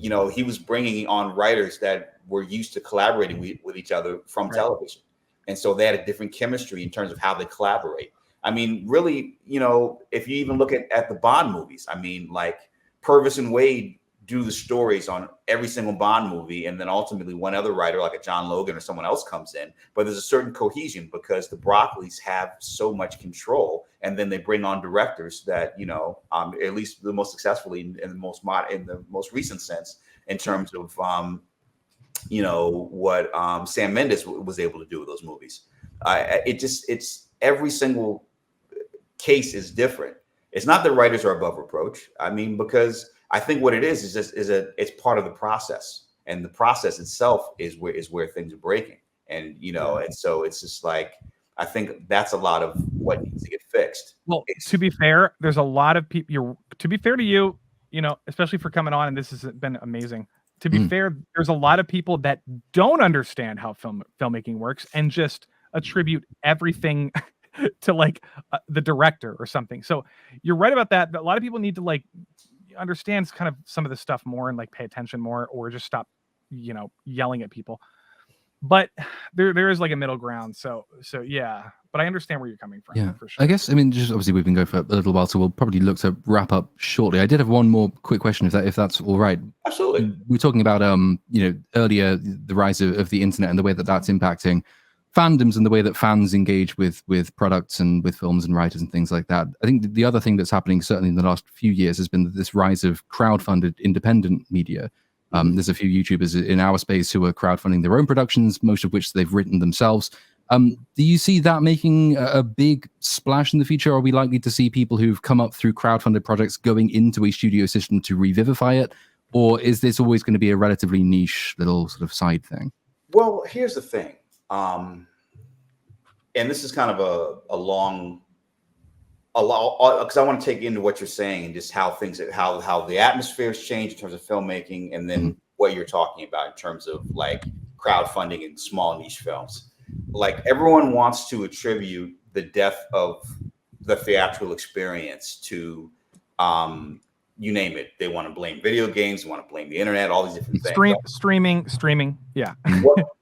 he was bringing on writers that were used to collaborating with each other from television. And so they had a different chemistry in terms of how they collaborate. I mean, really, if you even look at the Bond movies, I mean, like Purvis and Wade do the stories on every single Bond movie, and then ultimately one other writer like a John Logan or someone else comes in, but there's a certain cohesion because the Broccoli's have so much control, and then they bring on directors that at least the most successfully in the most recent sense in terms of what Sam Mendes was able to do with those movies. It's every single case is different. It's not that writers are above reproach. I mean, because I think what it is it's part of the process, and the process itself is where things are breaking. And and so it's just like, I think that's a lot of what needs to get fixed. Well, to be fair, there's a lot of people. To be fair to you, especially for coming on, and this has been amazing. To be fair, there's a lot of people that don't understand how filmmaking works and just attribute everything to like the director or something. So you're right about that. But a lot of people need to like understand kind of some of this stuff more and like pay attention more, or just stop, yelling at people. But there is like a middle ground. So yeah. But I understand where you're coming from. Yeah, for sure. I guess, I mean, just obviously we've been going for a little while, so we'll probably look to wrap up shortly. I did have one more quick question, if that's all right. Absolutely. We were talking about earlier the rise of the internet and the way that that's impacting fandoms and the way that fans engage with products and with films and writers and things like that. I think the other thing that's happening certainly in the last few years has been this rise of crowdfunded independent media. There's a few YouTubers in our space who are crowdfunding their own productions, most of which they've written themselves. Do you see that making a big splash in the future? Are we likely to see people who've come up through crowdfunded projects going into a studio system to revivify it? Or is this always going to be a relatively niche little sort of side thing? Well, here's the thing. And this is kind of a long, because I want to take into what you're saying and just how the atmospheres change in terms of filmmaking, and then what you're talking about in terms of like crowdfunding and small niche films. Like, everyone wants to attribute the death of the theatrical experience to, you name it. They want to blame video games, they want to blame the internet, all these different things. Streaming. Yeah.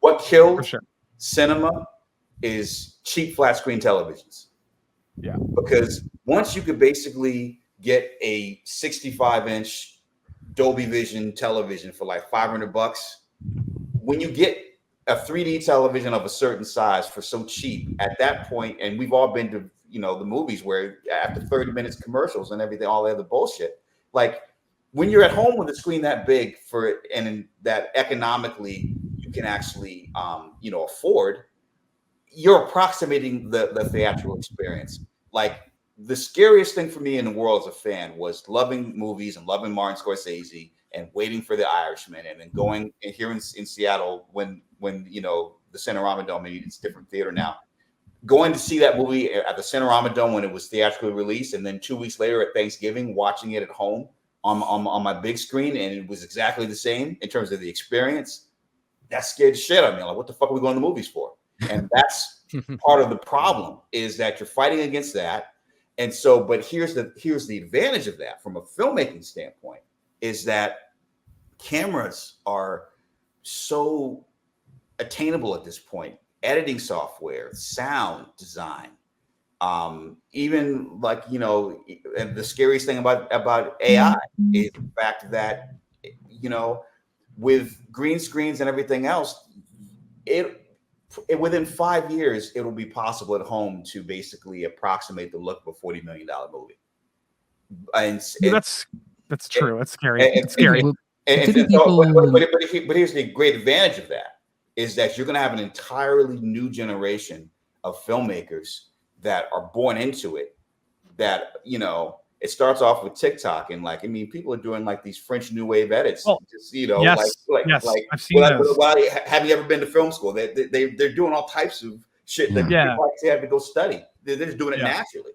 What killed For sure. cinema is cheap flat screen televisions. Yeah. Because once you could basically get a 65-inch Dolby Vision television for like $500, when you get a 3D television of a certain size for so cheap at that point, and we've all been to the movies where after 30 minutes commercials and everything, all the other bullshit, like when you're at home with a screen that big and that economically you can actually afford, you're approximating the theatrical experience. Like, the scariest thing for me in the world as a fan was loving movies and loving Martin Scorsese and waiting for The Irishman, and then going here in Seattle when the Cinerama Dome, maybe it's a different theater now, going to see that movie at the Cinerama Dome when it was theatrically released, and then 2 weeks later at Thanksgiving watching it at home on my big screen, and it was exactly the same in terms of the experience. That scared the shit out of me. Like, what the fuck are we going to the movies for? And that's part of the problem, is that you're fighting against that. And so, but here's the advantage of that from a filmmaking standpoint, is that cameras are so attainable at this point. Editing software, sound design, even like, and the scariest thing about AI is the fact that, with green screens and everything else, within 5 years, it'll be possible at home to basically approximate the look of a $40 million movie. And that's true. It's scary. It's scary. But here's the great advantage of that, is that you're going to have an entirely new generation of filmmakers that are born into it. That, it starts off with TikTok, and people are doing like these French New Wave edits. Just, yes, I've seen those. Have you ever been to film school? They're doing all types of shit that people actually have to go study. They're just doing it naturally.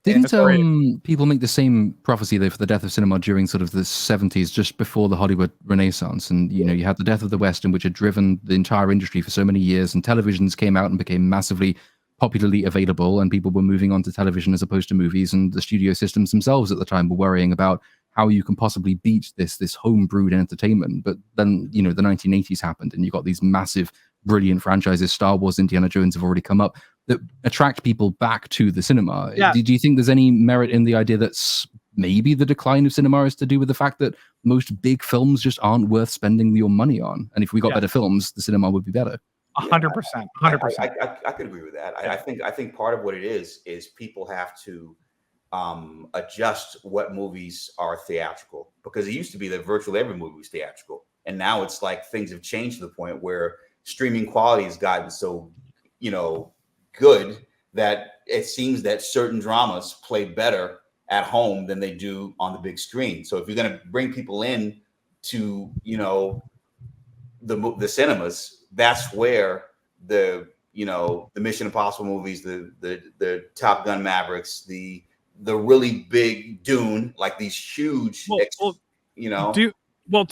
Didn't people make the same prophecy though for the death of cinema during sort of the 70s, just before the Hollywood Renaissance? And you had the death of the West, which had driven the entire industry for so many years, and televisions came out and became massively popularly available, and people were moving on to television as opposed to movies, and the studio systems themselves at the time were worrying about how you can possibly beat this homebrewed entertainment. But then, the 1980s happened, and you got these massive, brilliant franchises. Star Wars, Indiana Jones have already come up that attract people back to the cinema. Yeah. Do you think there's any merit in the idea that maybe the decline of cinema is to do with the fact that most big films just aren't worth spending your money on? And if we got better films, the cinema would be better. 100%. 100%. I could agree with that. I think part of what it is people have to adjust what movies are theatrical, because it used to be that virtually every movie was theatrical, and now it's like things have changed to the point where streaming quality has gotten so good that it seems that certain dramas play better at home than they do on the big screen. So if you're going to bring people in to the cinemas, that's where the Mission Impossible movies, the Top Gun Mavericks, the really big Dune, like these huge, to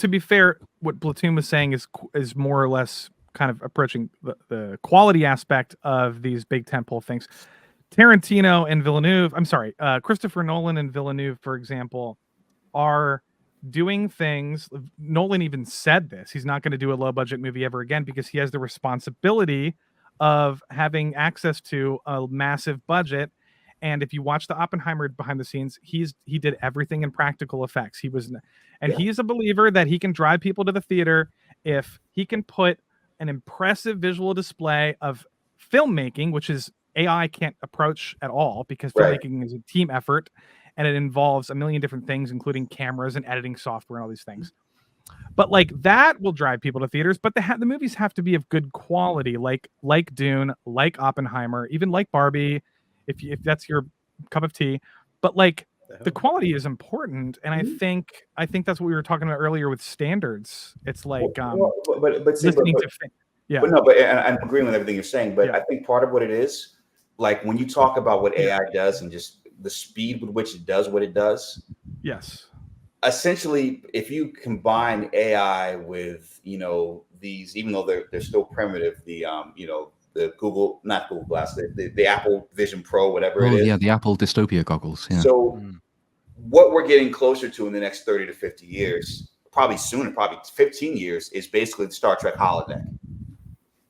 be fair, what Platoon was saying is more or less kind of approaching the quality aspect of these big tentpole things. Tarantino and Villeneuve, Christopher Nolan and Villeneuve, for example, are doing things. Nolan even said this. He's not going to do a low budget movie ever again because he has the responsibility of having access to a massive budget. And if you watch the Oppenheimer behind the scenes, he did everything in practical effects. He's a believer that he can drive people to the theater if he can put an impressive visual display of filmmaking, which is AI can't approach at all, because filmmaking is a team effort and it involves a million different things, including cameras and editing software and all these things. But like that will drive people to theaters, but the movies have to be of good quality, like Dune, like Oppenheimer, even like Barbie, if that's your cup of tea. But like the quality is important, and I think that's what we were talking about earlier with standards. It's like I'm agreeing with everything you're saying, but I think part of what it is, like when you talk about what AI does and just the speed with which it does what it does. Yes. Essentially, if you combine AI with these, even though they're still primitive, the not Google Glass, the Apple Vision Pro, whatever it is. Yeah, the Apple dystopia goggles. Yeah. So what we're getting closer to in the next 30 to 50 years, probably sooner, probably 15 years, is basically the Star Trek holodeck.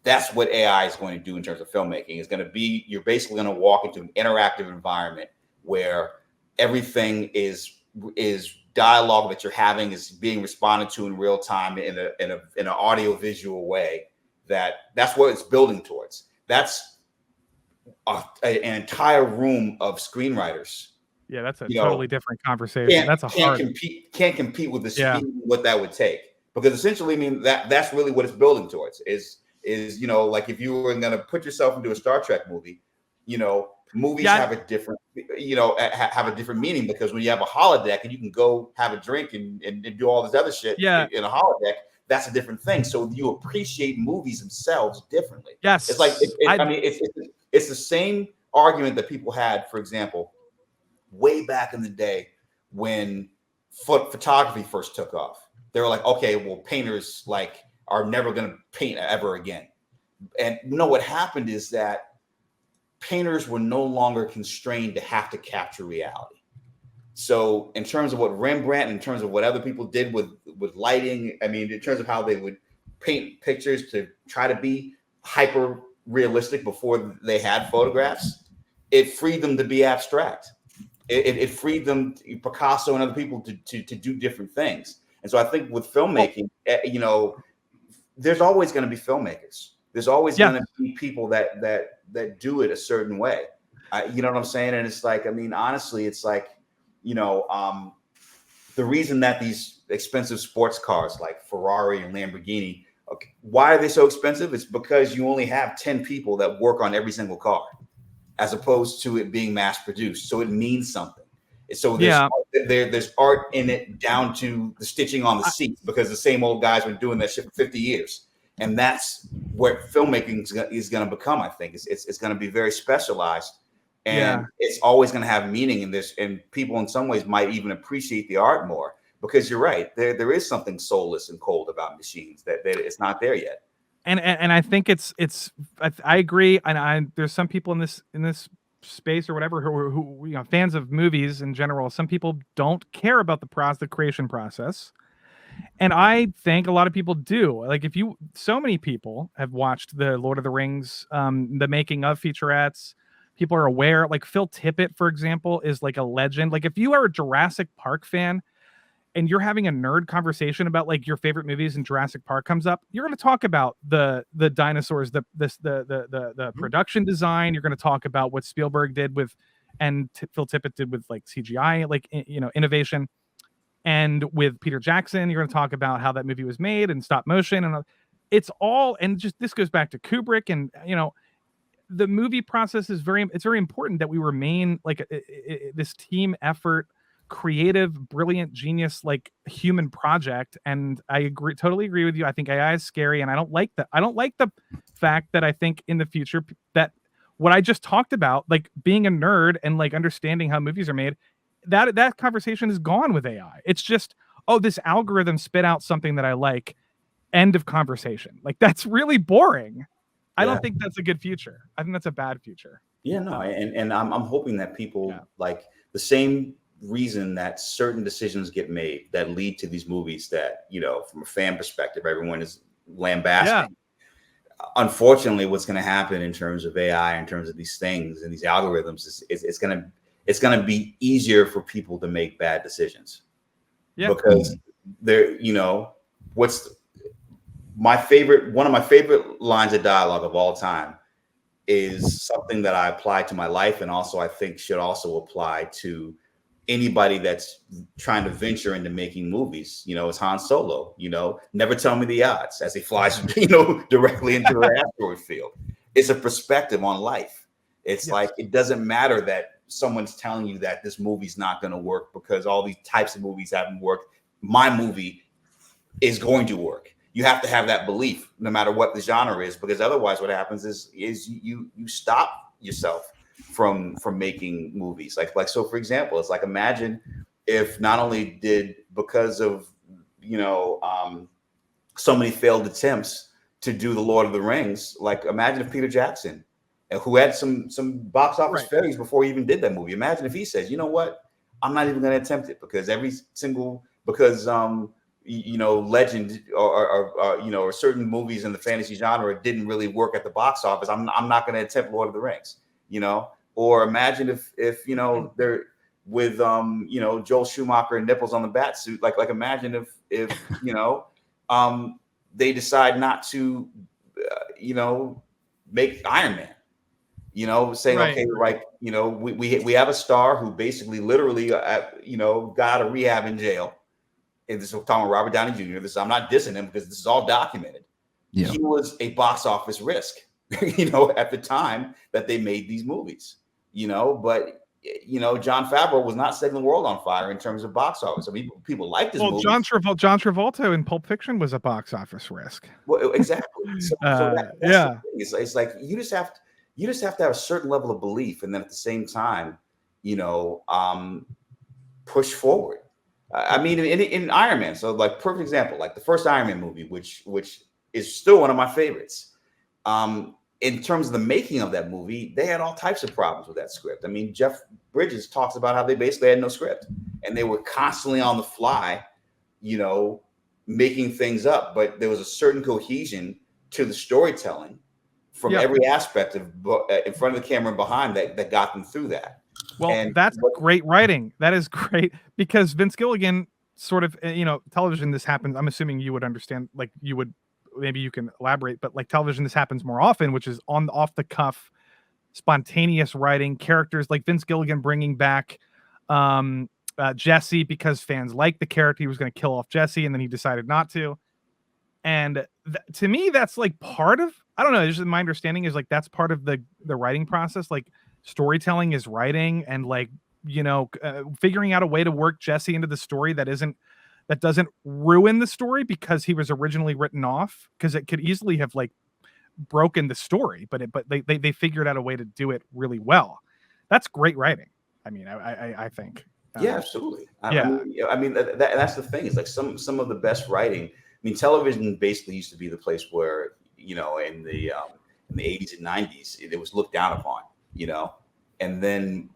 That's what AI is going to do in terms of filmmaking. It's going to be, you're basically going to walk into an interactive environment where everything is dialogue that you're having is being responded to in real time in an audio visual way. That's what it's building towards. That's an entire room of screenwriters. Yeah, that's a totally different conversation. Can't compete with the speed what that would take, because essentially, I mean, that's really what it's building towards. Is like if you were going to put yourself into a Star Trek movie, movies have a different meaning, because when you have a holodeck and you can go have a drink and do all this other shit in a holodeck, that's a different thing. So you appreciate movies themselves differently. Yes. It's like, it's the same argument that people had, for example, way back in the day when photography first took off. They were like, okay, well, painters are never going to paint ever again. And what happened is that painters were no longer constrained to have to capture reality. So in terms of what Rembrandt, in terms of what other people did with lighting, I mean, in terms of how they would paint pictures to try to be hyper realistic before they had photographs, it freed them to be abstract. It freed them, Picasso and other people, to do different things. And so I think with filmmaking, there's always going to be filmmakers. There's always going to be people that do it a certain way. You know what I'm saying? And it's like, I mean, honestly, it's like, the reason that these expensive sports cars like Ferrari and Lamborghini, why are they so expensive? It's because you only have 10 people that work on every single car, as opposed to it being mass produced. So it means something. So there's art in it, down to the stitching on the seats, because the same old guys were doing that shit for 50 years. And that's what filmmaking is going to become. I think it's going to be very specialized, and it's always going to have meaning in this. And people in some ways might even appreciate the art more, because you're right. There is something soulless and cold about machines that it's not there yet. And I think I agree. And there's some people in this space or whatever, who you know, fans of movies in general, some people don't care about the creation process. And I think a lot of people do. Like, so many people have watched the Lord of the Rings, the making of featurettes. People are aware, like Phil Tippett, for example, is like a legend. Like, if you are a Jurassic Park fan and you're having a nerd conversation about like your favorite movies and Jurassic Park comes up, you're going to talk about the dinosaurs, the production design. You're going to talk about what Spielberg did with, and Phil Tippett did with like CGI, like, you know, innovation. And with Peter Jackson, you're going to talk about how that movie was made and stop motion, and it's all, and just this goes back to Kubrick, and you know, the movie process is it's very important that we remain like this team effort, creative, brilliant, genius, like human project. And I totally agree with you. I think AI is scary, and I don't like that. I don't like the fact that I think in the future that what I just talked about, like being a nerd and like understanding how movies are made, that conversation is gone with AI. It's just, oh, this algorithm spit out something that I like. End of conversation. Like, that's really boring. I don't think that's a good future. I think that's a bad future. Yeah, no, and I'm hoping that people like the same reason that certain decisions get made that lead to these movies that, you know, from a fan perspective, everyone is lambasting. Yeah. Unfortunately, what's going to happen in terms of AI, in terms of these things and these algorithms, is it's going to be easier for people to make bad decisions. Yeah. Because there, you know, one of my favorite lines of dialogue of all time is something that I apply to my life, and also I think should also apply to anybody that's trying to venture into making movies. You know, it's Han Solo, you know, never tell me the odds, as he flies, you know, directly into the asteroid field. It's a perspective on life. It's like, it doesn't matter that someone's telling you that this movie's not going to work because all these types of movies haven't worked. My movie is going to work. You have to have that belief no matter what the genre is, because otherwise what happens is you stop yourself from making movies. Like, so for example, it's like, imagine if not only did, because of, you know, so many failed attempts to do the Lord of the Rings, like imagine if Peter Jackson, who had some box office failures before he even did that movie. Imagine if he says, you know what, I'm not even going to attempt it because you know, legend or you know, or certain movies in the fantasy genre didn't really work at the box office. I'm not going to attempt Lord of the Rings, you know. Or imagine if you know, they're with you know, Joel Schumacher and nipples on the bat suit. Like imagine if you know, they decide not to you know, make Iron Man. You know, saying, okay, like, you know, we have a star who basically literally, you know, got a rehab in jail. And this is talking about Robert Downey Jr. I'm not dissing him because this is all documented. Yeah. He was a box office risk, you know, at the time that they made these movies, you know, but, you know, Jon Favreau was not setting the world on fire in terms of box office. I mean, people liked his movies. John Travolta in Pulp Fiction was a box office risk. Well, exactly. So it's like, you just have to have a certain level of belief, and then at the same time, you know, push forward. I mean, in Iron Man, so like perfect example, like the first Iron Man movie, which is still one of my favorites. In terms of the making of that movie, they had all types of problems with that script. I mean, Jeff Bridges talks about how they basically had no script, and they were constantly on the fly, you know, making things up. But there was a certain cohesion to the storytelling from every aspect of in front of the camera and behind that got them through that. Well, that's great writing. That is great, because Vince Gilligan sort of, you know, television, this happens. I'm assuming you would understand, like you would, maybe you can elaborate, but like television, this happens more often, which is off the cuff, spontaneous writing, characters like Vince Gilligan bringing back Jesse because fans liked the character. He was going to kill off Jesse, and then he decided not to. And to me, that's like part of, I don't know, just my understanding is like that's part of the writing process. Like storytelling is writing, and like, you know, figuring out a way to work Jesse into the story that doesn't ruin the story because he was originally written off, because it could easily have like broken the story, but they figured out a way to do it really well. That's great writing. I mean, I think. Yeah, absolutely. I mean, that's the thing. Is like some of the best writing. I mean, television basically used to be the place where, you know, in the 80s and 90s, it was looked down upon, you know, and then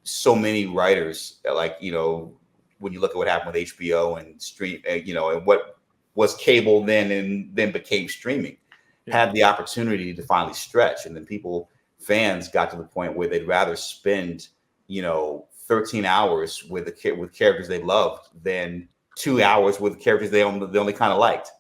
so many writers, like, you know, when you look at what happened with HBO and stream, you know, and what was cable then and then became streaming, had the opportunity to finally stretch. And then fans got to the point where they'd rather spend, you know, 13 hours with characters they loved than 2 hours with characters they only kind of liked.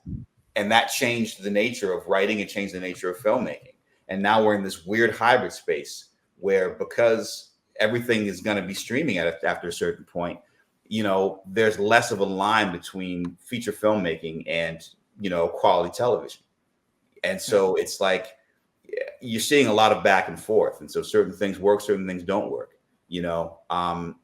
And that changed the nature of writing and changed the nature of filmmaking. And now we're in this weird hybrid space where, because everything is going to be streaming after a certain point, you know, there's less of a line between feature filmmaking and, you know, quality television. And so it's like you're seeing a lot of back and forth. And so certain things work, certain things don't work, you know. And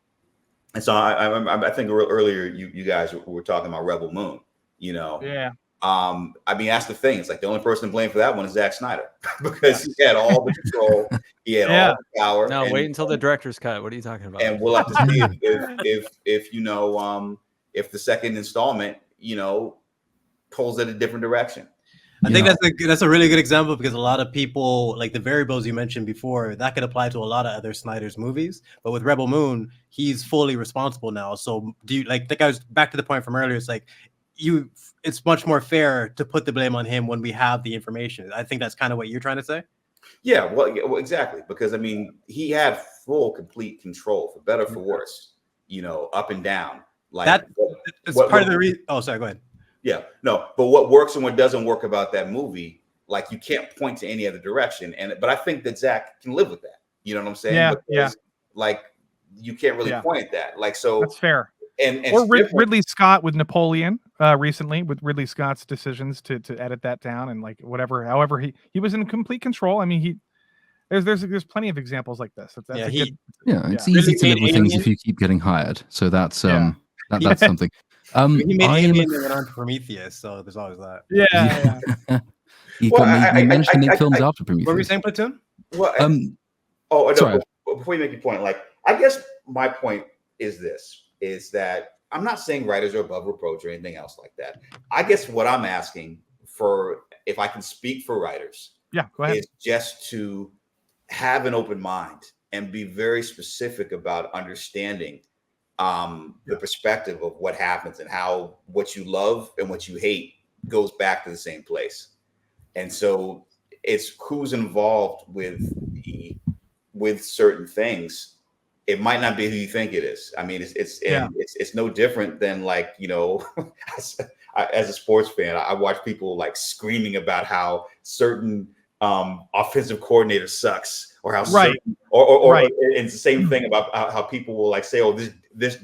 so I think earlier you guys were talking about Rebel Moon, you know. Yeah. I mean, that's the thing. It's like the only person to blame for that one is Zack Snyder, because he had all the control, he had all the power. No, wait until the director's cut. What are you talking about? And we'll have to see if you know, if the second installment, you know, pulls it a different direction. I think that's a really good example, because a lot of people, like the variables you mentioned before, that could apply to a lot of other Snyder's movies. But with Rebel Moon, he's fully responsible now. So do you, like, I was back to the point from earlier, it's like it's much more fair to put the blame on him when we have the information. I think that's kind of what you're trying to say. Yeah, well, exactly. Because I mean, he had complete control, for better, for worse, you know, up and down. Like that is part of the reason. Oh, sorry, go ahead. Yeah, no, but what works and what doesn't work about that movie, like, you can't point to any other direction. But I think that Zach can live with that. You know what I'm saying? Yeah, because, like, you can't really point at that. Like, so that's fair. And or Ridley Scott with Napoleon recently, with Ridley Scott's decisions to edit that down, and like however he was in complete control. I mean, there's plenty of examples like this. It's easy to live with things if you keep getting hired. So that's that's something. He made Alien and went on to Prometheus, so there's always that. Yeah. He managed to make films after Prometheus. What were you saying, Platoon? Well, sorry. Before you make your point, like, I guess my point is that I'm not saying writers are above reproach or anything else like that. I guess what I'm asking for, if I can speak for writers, go ahead, is just to have an open mind and be very specific about understanding the perspective of what happens and how what you love and what you hate goes back to the same place. And so it's who's involved with certain things. It might not be who you think it is. I mean, it's no different than, like, you know, as a sports fan, I watch people like screaming about how certain offensive coordinator sucks, or how certain, or it's the same thing about how people will like say, oh, this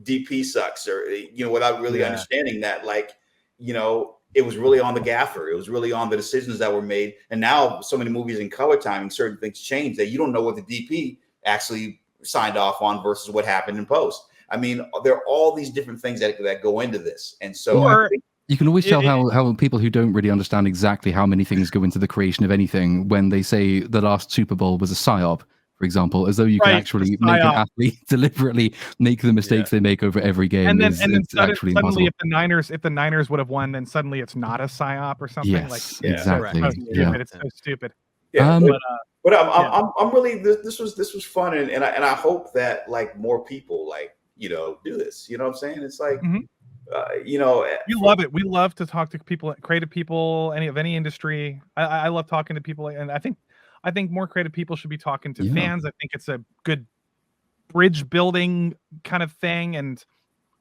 DP sucks, or, you know, without really understanding that, like, you know, it was really on the gaffer. It was really on the decisions that were made. And now so many movies in color timing, certain things change that you don't know what the DP actually signed off on versus what happened in post. I mean, there are all these different things that go into this. And so you can always tell how people who don't really understand exactly how many things go into the creation of anything, when they say the last Super Bowl was a psyop, for example, as though you can actually make an athlete deliberately make the mistakes they make over every game. And then suddenly, if the Niners would have won, then suddenly it's not a psyop or something. Yes, exactly. It's so stupid. Yeah, but I'm really, this was fun, and I hope that, like, more people, like, you know, do this. You know what I'm saying? It's like, you know, we love it. We love to talk to people, creative people, any industry. I love talking to people, and I think more creative people should be talking to fans. I think it's a good bridge building kind of thing, and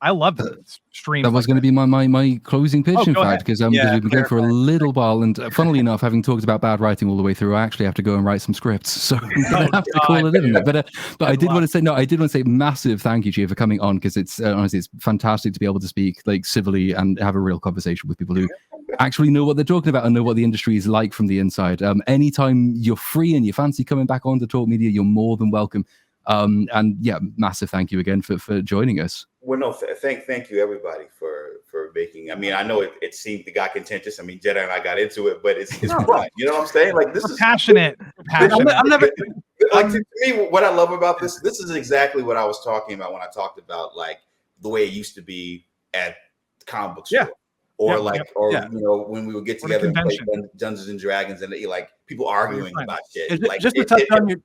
I love the stream. That was going to be my closing pitch, in fact, because we've been going for a little while, and funnily enough, having talked about bad writing all the way through, I actually have to go and write some scripts, so I'm going to have to call it in there. But I did want to say massive thank you, Cheo, for coming on, because it's honestly, it's fantastic to be able to speak like civilly and have a real conversation with people who actually know what they're talking about and know what the industry is like from the inside. Anytime you're free and you fancy coming back on to Talk Media, you're more than welcome. And yeah, massive thank you again for joining us. Well, no, thank you everybody for making. I mean, I know it seemed it got contentious. I mean, Jedi and I got into it, but it's fun. You know what I'm saying? Like, this is passionate. I'm never like, to me, what I love about this is exactly what I was talking about when I talked about, like, the way it used to be at the comic book store. Or you know, when we would get together and play Dungeons and Dragons, and like people arguing about shit. Just to touch on your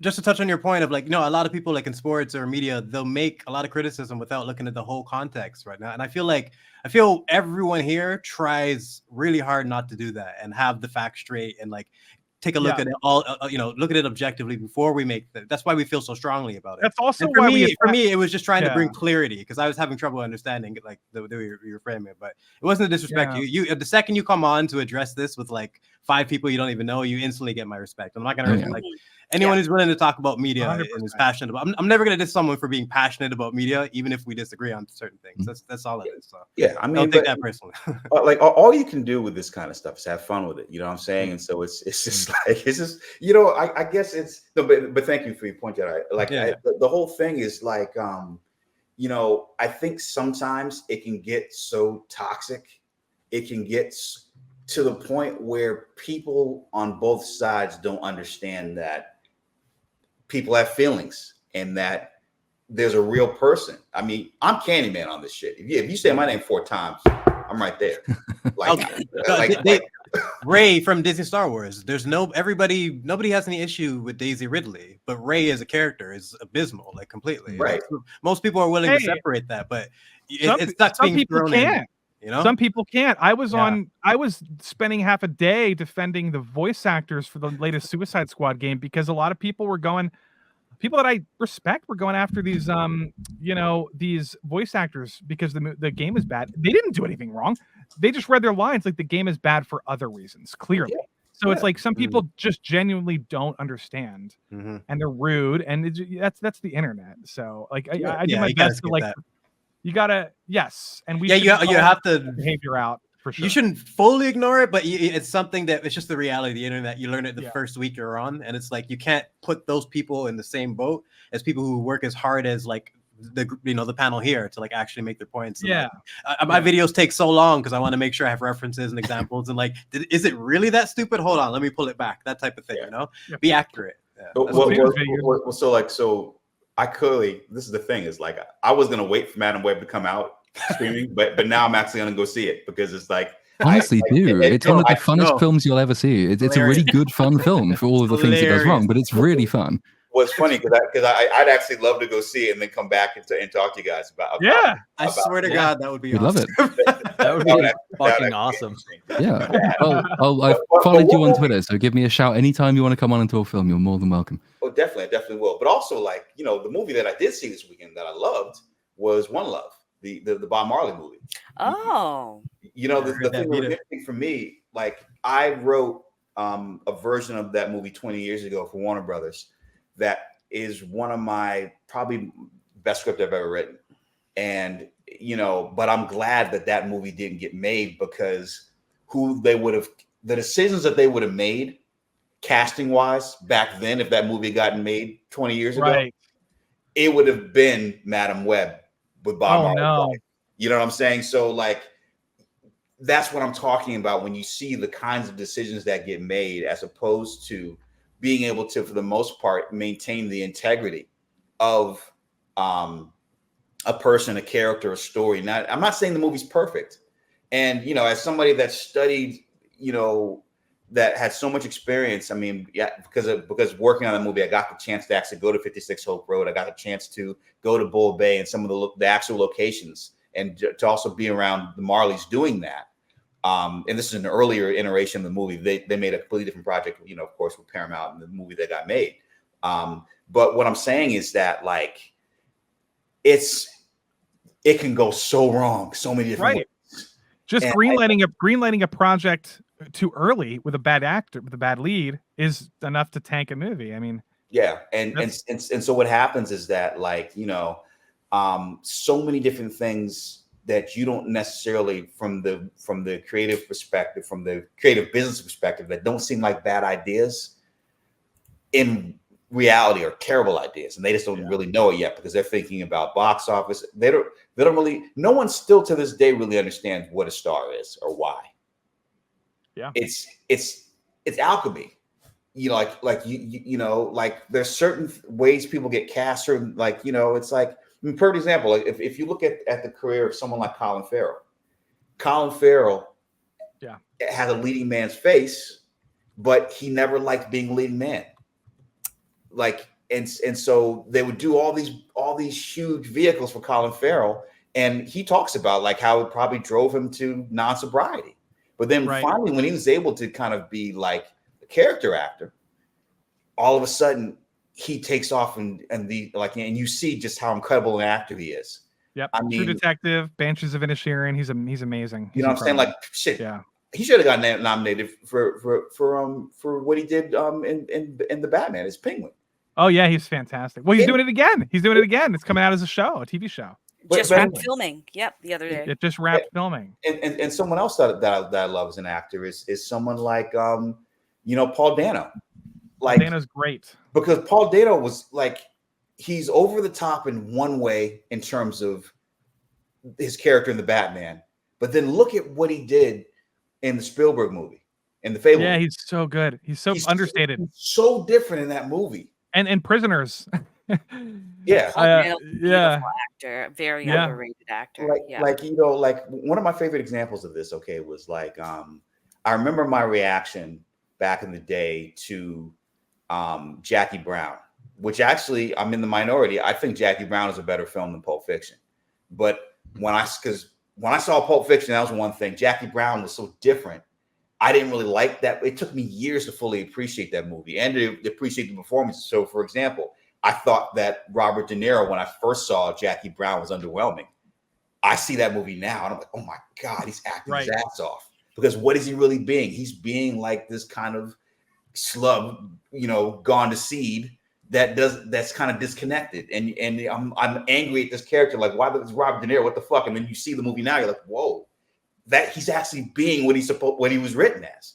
just to touch on your point of like, a lot of people like in sports or media, they'll make a lot of criticism without looking at the whole context right now. And I feel everyone here tries really hard not to do that and have the facts straight and like take a look at it all, look at it objectively before we make that. That's why we feel so strongly about it. That's also for why me, it was just trying to bring clarity because I was having trouble understanding like the way you're framing it. But it wasn't a disrespect. You the second you come on to address this with like 5 people you don't even know, you instantly get my respect. I'm not gonna like anyone who's willing to talk about media 100%. And is passionate about. I'm never gonna diss someone for being passionate about media, even if we disagree on certain things. That's all it is. So I mean, don't take that personally. Like all you can do with this kind of stuff is have fun with it. You know what I'm saying? And so it's just like I guess it's but thank you for your point, Jedi. Like the whole thing is like I think sometimes it can get so toxic, it can get to the point where people on both sides don't understand that people have feelings and that there's a real person. I mean, I'm Candyman on this shit. If you say my name 4 times, I'm right there. Rey from Disney Star Wars. Nobody has any issue with Daisy Ridley, but Rey as a character is abysmal, like completely. Right. Most people are willing to separate that, but it sucks being thrown in. Some people can't. I was spending half a day defending the voice actors for the latest Suicide Squad game because a lot of people that I respect were going after these these voice actors because the game is bad. They didn't do anything wrong. They just read their lines like the game is bad for other reasons, clearly. So it's like some people just genuinely don't understand and they're rude, and that's the internet. So like I do my best to like you gotta and we you have to behavior out for sure. You shouldn't fully ignore it, but it's something that it's just the reality of the internet. You learn it the first week you're on, and it's like you can't put those people in the same boat as people who work as hard as like the panel here to like actually make their points. And my videos take so long because I want to make sure I have references and examples and like is it really that stupid? Hold on, let me pull it back. That type of thing, be accurate. So I clearly, this is the thing, is like I was gonna wait for Madame Web to come out streaming, but now I'm actually gonna go see it because it's like honestly, it's one of the funnest films you'll ever see. It's a really good, fun film for all of the things it does wrong, but it's really fun. Well, it's funny because I'd actually love to go see it and then come back and talk to you guys about. I swear to God, that would be. We'd love it. That would be fucking awesome. Yeah. Well, I've followed you on Twitter, so give me a shout anytime you want to come on and talk film. You're more than welcome. Oh, definitely, I definitely will. But also, like the movie that I did see this weekend that I loved was One Love, the Bob Marley movie. Oh. The thing that was interesting for me, like I wrote a version of that movie 20 years ago for Warner Brothers. That is one of my probably best script I've ever written. And, but I'm glad that movie didn't get made because the decisions that they would have made casting wise back then, if that movie had gotten made 20 years ago, it would have been Madame Web with Bob Marley. No. You know what I'm saying? So like, that's what I'm talking about when you see the kinds of decisions that get made as opposed to being able to, for the most part, maintain the integrity of a person, a character, a story. Now, I'm not saying the movie's perfect. And, as somebody that studied, that had so much experience, I mean, because working on the movie, I got the chance to actually go to 56 Hope Road. I got the chance to go to Bull Bay and some of the actual locations and to also be around the Marleys doing that. And this is an earlier iteration of the movie. They made a completely different project, of course, with Paramount and the movie that got made. But what I'm saying is that like it can go so wrong, so many different ways. Just greenlighting a project too early with a bad actor, with a bad lead, is enough to tank a movie. I mean, and so what happens is that like so many different things that you don't necessarily from the creative perspective, from the creative business perspective, that don't seem like bad ideas in reality are terrible ideas, and they just don't really know it yet because they're thinking about box office. They don't really. No one still to this day really understands what a star is or why. Yeah, it's alchemy. Like there's certain ways people get cast, or like it's like. I mean, perfect example, like if you look at the career of someone like Colin Farrell has a leading man's face, but he never liked being a leading man. like, and so they would do all these huge vehicles for Colin Farrell, and he talks about like how it probably drove him to non-sobriety. But then finally, when he was able to kind of be like a character actor, all of a sudden he takes off and you see just how incredible an actor he is. Yep. I mean, True Detective, Banshees of Inisherin. He's amazing. You know what I'm saying? Like shit. Yeah. He should have got nominated for what he did in the Batman as Penguin. Oh yeah, he's fantastic. Well, he's doing it again. He's doing it again. It's coming out as a show, a TV show. Just wrapped filming. Yep, the other day. It just wrapped filming. And someone else that I love as an actor is someone like Paul Dano. Like Dano's great. Because Paul Dano was like, he's over the top in one way in terms of his character in the Batman, but then look at what he did in the Spielberg movie, in the Fable. Yeah, movie. he's so good. He's understated. He's so different in that movie. And Prisoners. Yeah. Actor, very underrated actor. Like one of my favorite examples of this, was like I remember my reaction back in the day to Jackie Brown, which actually I'm in the minority. I think Jackie Brown is a better film than Pulp Fiction. But when I saw Pulp Fiction, that was one thing. Jackie Brown was so different. I didn't really like that. It took me years to fully appreciate that movie and to appreciate the performance. So, for example, I thought that Robert De Niro, when I first saw Jackie Brown, was underwhelming. I see that movie now, and I'm like, oh my God, he's acting his ass off. Because what is he really being? He's being like this kind of slug, gone to seed that's kind of disconnected. And I'm angry at this character. Like, why does Robert De Niro? What the fuck? And then you see the movie now, you're like, whoa, that he's actually being what he was written as.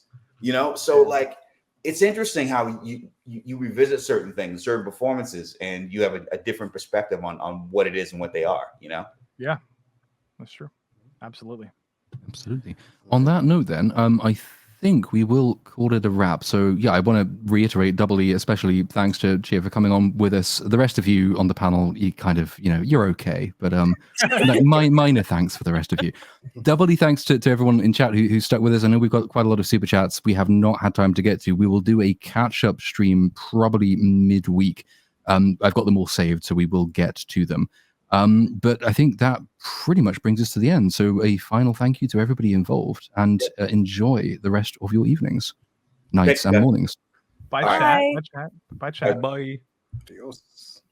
So like, it's interesting how you revisit certain things, certain performances, and you have a different perspective on what it is and what they are. Yeah, that's true. Absolutely. On that note, then, I think we will call it a wrap. So yeah, I want to reiterate doubly, especially thanks to Cheo for coming on with us. The rest of you on the panel, you kind of, you're okay, but minor thanks for the rest of you. Doubly thanks to everyone in chat who stuck with us. I know we've got quite a lot of super chats we have not had time to get to. We will do a catch-up stream probably midweek. I've got them all saved, so we will get to them. But I think that pretty much brings us to the end. So a final thank you to everybody involved, and enjoy the rest of your evenings, nights, and mornings. Bye, chat. Bye, chat. Bye, chat. Bye. Adios.